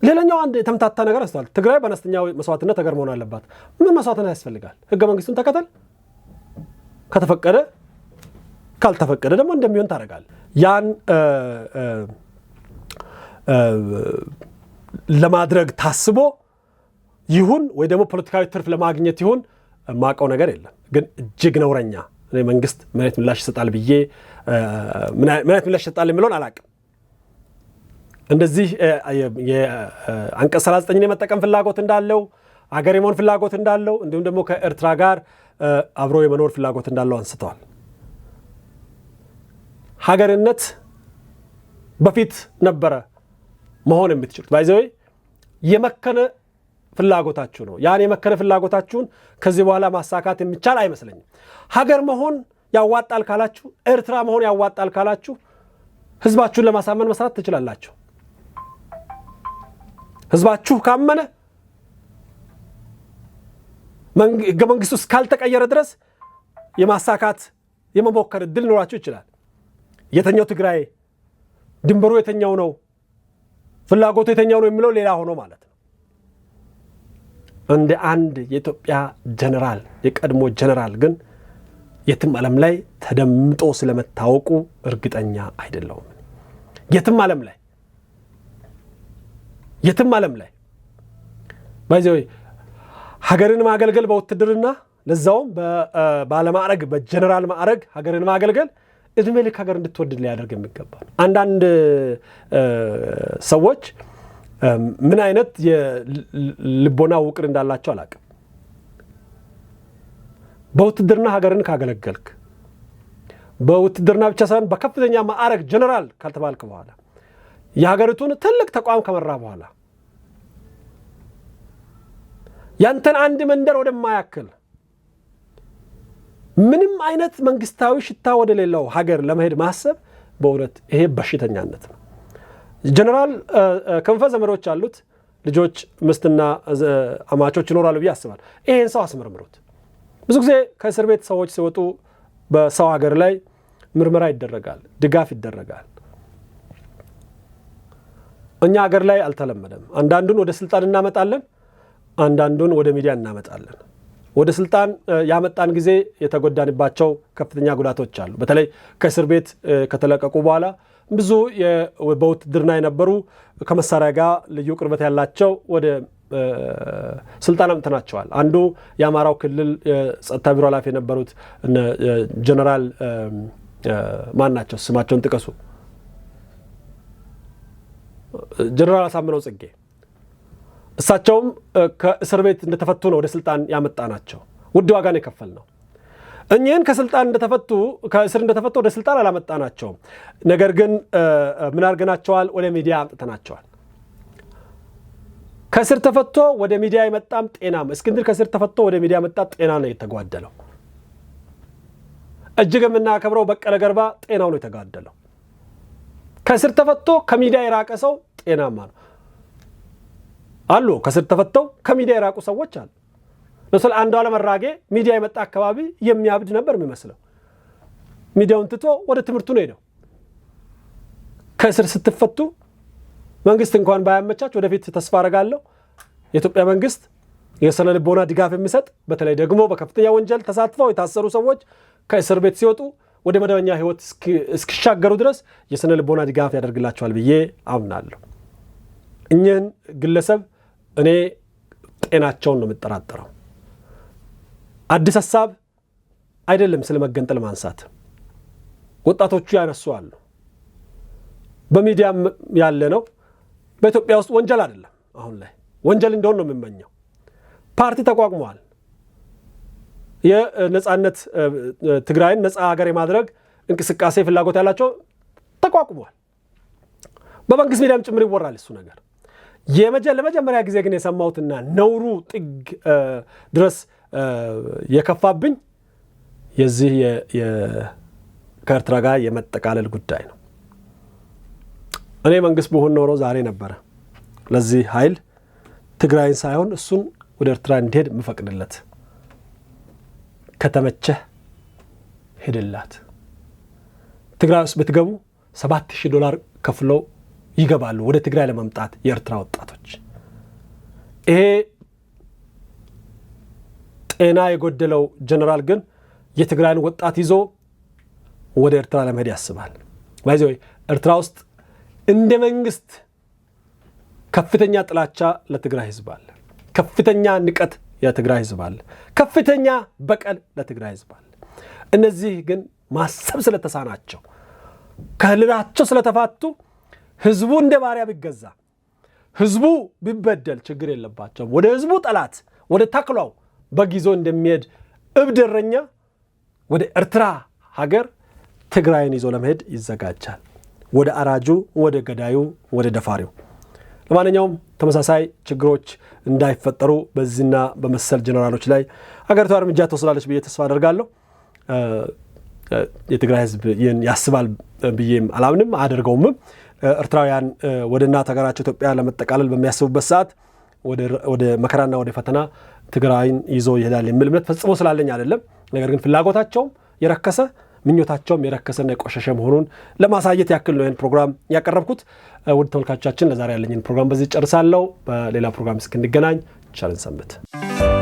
S1: ሌላኛው አንድ የተምታታ ነገር አስተዋል። ትግራይ በአነስተኛ መስዋዕትነት ሀገር መሆን አለባት። ምን መስዋዕትነት ያስፈልጋል? ህገ መንግስቱን ተከተል። ከተፈቀደ ካልተፈቀደ ደግሞ እንደሚሆን ታደርጋለህ። ያን ለማድረግ ታስቦ ይሁን ወይ ደግሞ ፖለቲካዊ ትርፍ ለማግኘት ይሁን ማቀው ነገር የለም። ግን እጅግ ነውረኛ እኔ መንግስት ምን አይነት ምላሽ ይሰጣል ብዬ ምን አይነት ምላሽ ይሰጣል የሚለውን አላቅም። እንደዚህ የአንቀጽ 39 የመጠቀም ፍላጎት እንዳለው፣ አገር የመሆን ፍላጎት እንዳለው፣ እንዲሁም ደግሞ ከኤርትራ ጋር አብሮ የመኖር ፍላጎት እንዳለው አንስተዋል። ሀገርነት በፊት ነበረ መሆን የምትችሉት ባይዘው የመከነ ፍላጎታችሁ ነው። ያን የመከነ ፍላጎታችሁን ከዚህ በኋላ ማሳካት የሚቻል አይመስለኝም። ሀገር መሆን ያዋጣል ካላችሁ፣ ኤርትራ መሆን ያዋጣል ካላችሁ ህዝባችሁን ለማሳመን መስራት ትችላላችሁ። ህዝባችሁ ካመነ ህገ መንግስቱ እስካልተቀየረ ድረስ የማሳካት የመሞከር እድል ኖራችሁ ይችላል። የተኛው ትግራይ ድንበሩ የተኛው ነው፣ ፍላጎቱ የተኛው ነው የሚለው ሌላ ሆኖ ማለት ነው። እንደ አንድ የኢትዮጵያ ጀነራል የቀድሞ ጀነራል ግን የትም ዓለም ላይ ተደምጦ ስለመታወቁ እርግጠኛ አይደለሁም። የትም ዓለም ላይ ባይዘው ሀገርን ማገልገል በውትድርና ለዛውም ባለማዕረግ በጀነራል ማዕረግ ሀገርን ማገልገል እድሜ ልክ ሀገር እንድትወድድ ሊያደርግ የሚገባ ነው። አንዳንድ ሰዎች ምን አይነት የልቦና ውቅር እንዳላቸው አላውቅም። በውትድርና ሀገርን ካገለገልክ፣ በውትድርና ብቻ ሳይሆን በከፍተኛ ማዕረግ ጀነራል ካልተባልክ በኋላ የሀገሪቱን ትልቅ ተቋም ከመራ በኋላ ያንተን አንድ መንደር ወደማያክል ምንም አይነት መንግስታዊ ሽታ ወደ ሌላው ሀገር ለመሄድ ማሰብ በእውነት ይሄ በሽተኛነት ነው። ጀነራል ክንፈ ዘመዶች አሉት፣ ልጆች፣ ምስትና አማቾች ይኖራሉ ብዬ አስባለሁ። ይሄን ሰው አስመርምሩት። ብዙ ጊዜ ከእስር ቤት ሰዎች ሲወጡ በሰው ሀገር ላይ ምርመራ ይደረጋል፣ ድጋፍ ይደረጋል። እኛ ሀገር ላይ አልተለመደም። አንዳንዱን ወደ ስልጣን እናመጣለን፣ አንዳንዱን ወደ ሚዲያ እናመጣለን። ወደ ስልጣን ያመጣን ጊዜ የተጎዳንባቸው ከፍተኛ ጉዳቶች አሉ። በተለይ ከእስር ቤት ከተለቀቁ በኋላ ብዙ በውትድርና የነበሩ ከመሳሪያ ጋር ልዩ ቅርበት ያላቸው ወደ ስልጣን አምጥተናቸዋል። አንዱ የአማራው ክልል የጸጥታ ቢሮ ኃላፊ የነበሩት ጀነራል ማን ናቸው? ስማቸውን ጥቀሱ። ጀነራል አሳምነው ጽጌ። እሳቸውም ከእስር ቤት እንደተፈቱ ነው ወደ ስልጣን ያመጣናቸው። ውድ ዋጋን የከፈል ነው። እኚህን ከእስር እንደተፈቱ ወደ ስልጣን አላመጣናቸውም። ነገር ግን ምን አድርገናቸዋል? ወደ ሚዲያ አምጥተናቸዋል። ከእስር ተፈቶ ወደ ሚዲያ የመጣም ጤናም እስክንድር ከእስር ተፈቶ ወደ ሚዲያ መጣ ጤና ነው የተጓደለው። እጅግ የምናከብረው በቀለ ገርባ ጤናው ነው የተጓደለው። ከእስር ተፈቶ ከሚዲያ የራቀ ሰው ጤናማ ነው አሉ። ከእስር ተፈተው ከሚዲያ የራቁ ሰዎች አሉ። ለምሳሌ አንዱዓለም አራጌ ሚዲያ የመጣ አካባቢ የሚያብድ ነበር የሚመስለው። ሚዲያውን ትቶ ወደ ትምህርቱ ነው ሄደው። ከእስር ስትፈቱ መንግስት እንኳን ባያመቻች ወደፊት ተስፋ አደርጋለሁ የኢትዮጵያ መንግስት የስነ ልቦና ድጋፍ የሚሰጥ በተለይ ደግሞ በከፍተኛ ወንጀል ተሳትፈው የታሰሩ ሰዎች ከእስር ቤት ሲወጡ ወደ መደበኛ ህይወት እስኪሻገሩ ድረስ የስነ ልቦና ድጋፍ ያደርግላቸዋል ብዬ አምናለሁ። እኚህን ግለሰብ እኔ ጤናቸውን ነው የምጠራጠረው። አዲስ ሀሳብ አይደለም ስለ መገንጠል ማንሳት ወጣቶቹ ያነሱ አሉ። በሚዲያም ያለ ነው። በኢትዮጵያ ውስጥ ወንጀል አይደለም። አሁን ላይ ወንጀል እንደሆነ ነው የምመኘው። ፓርቲ ተቋቁሟል። የነጻነት ትግራይን ነጻ ሀገር የማድረግ እንቅስቃሴ ፍላጎት ያላቸው ተቋቁሟል። በመንግስት ሚዲያም ጭምር ይወራል እሱ ነገር። ለመጀመሪያ ጊዜ ግን የሰማሁትና ነውሩ ጥግ ድረስ የከፋብኝ የዚህ ከኤርትራ ጋር የመጠቃለል ጉዳይ ነው። እኔ መንግስት ብሆን ኖሮ ዛሬ ነበረ ለዚህ ኃይል ትግራይን ሳይሆን እሱን ወደ ኤርትራ እንዲሄድ ምፈቅድለት። ከተመቸህ ሄድላት። ትግራይ ውስጥ ብትገቡ $7,000 ከፍለው ይገባሉ ወደ ትግራይ ለመምጣት የኤርትራ ወጣቶች። ይሄ ጤና የጎደለው ጀነራል ግን የትግራይን ወጣት ይዞ ወደ ኤርትራ ለመሄድ ያስባል። ባይዘው ኤርትራ ውስጥ እንደ መንግስት ከፍተኛ ጥላቻ ለትግራይ ህዝብ አለ። ከፍተኛ ንቀት የትግራይ ህዝብ አለ። ከፍተኛ በቀል ለትግራይ ህዝብ አለ። እነዚህ ግን ማሰብ ስለተሳናቸው ከህልናቸው ስለተፋቱ ህዝቡ እንደ ባሪያ ቢገዛ ህዝቡ ቢበደል ችግር የለባቸውም። ወደ ህዝቡ ጠላት ወደ ተክሏው በጊዞ እንደሚሄድ እብድ እረኛ ወደ ኤርትራ ሀገር ትግራይን ይዞ ለመሄድ ይዘጋጃል። ወደ አራጁ፣ ወደ ገዳዩ፣ ወደ ደፋሪው። ለማንኛውም ተመሳሳይ ችግሮች እንዳይፈጠሩ በዚህና በመሰል ጀነራሎች ላይ ሀገሪቷ እርምጃ ተወስዳለች ብዬ ተስፋ አደርጋለሁ። የትግራይ ህዝብ ይህን ያስባል ብዬም አላምንም፣ አደርገውምም። ኤርትራውያን ወደ እናት ሀገራቸው ኢትዮጵያ ለመጠቃለል በሚያስቡበት ሰዓት ወደ መከራና ወደ ፈተና ትግራይን ይዞ ይሄዳል የሚል እምነት ፈጽሞ ስላለኝ አይደለም። ነገር ግን ፍላጎታቸውም የረከሰ ምኞታቸውም የረከሰና የቆሸሸ መሆኑን ለማሳየት ያክል ነው ይህን ፕሮግራም ያቀረብኩት። ውድ ተመልካቾቻችን ለዛሬ ያለኝን ፕሮግራም በዚህ ጨርሳለሁ። በሌላ ፕሮግራም እስክንገናኝ ቸርን ሰንብት።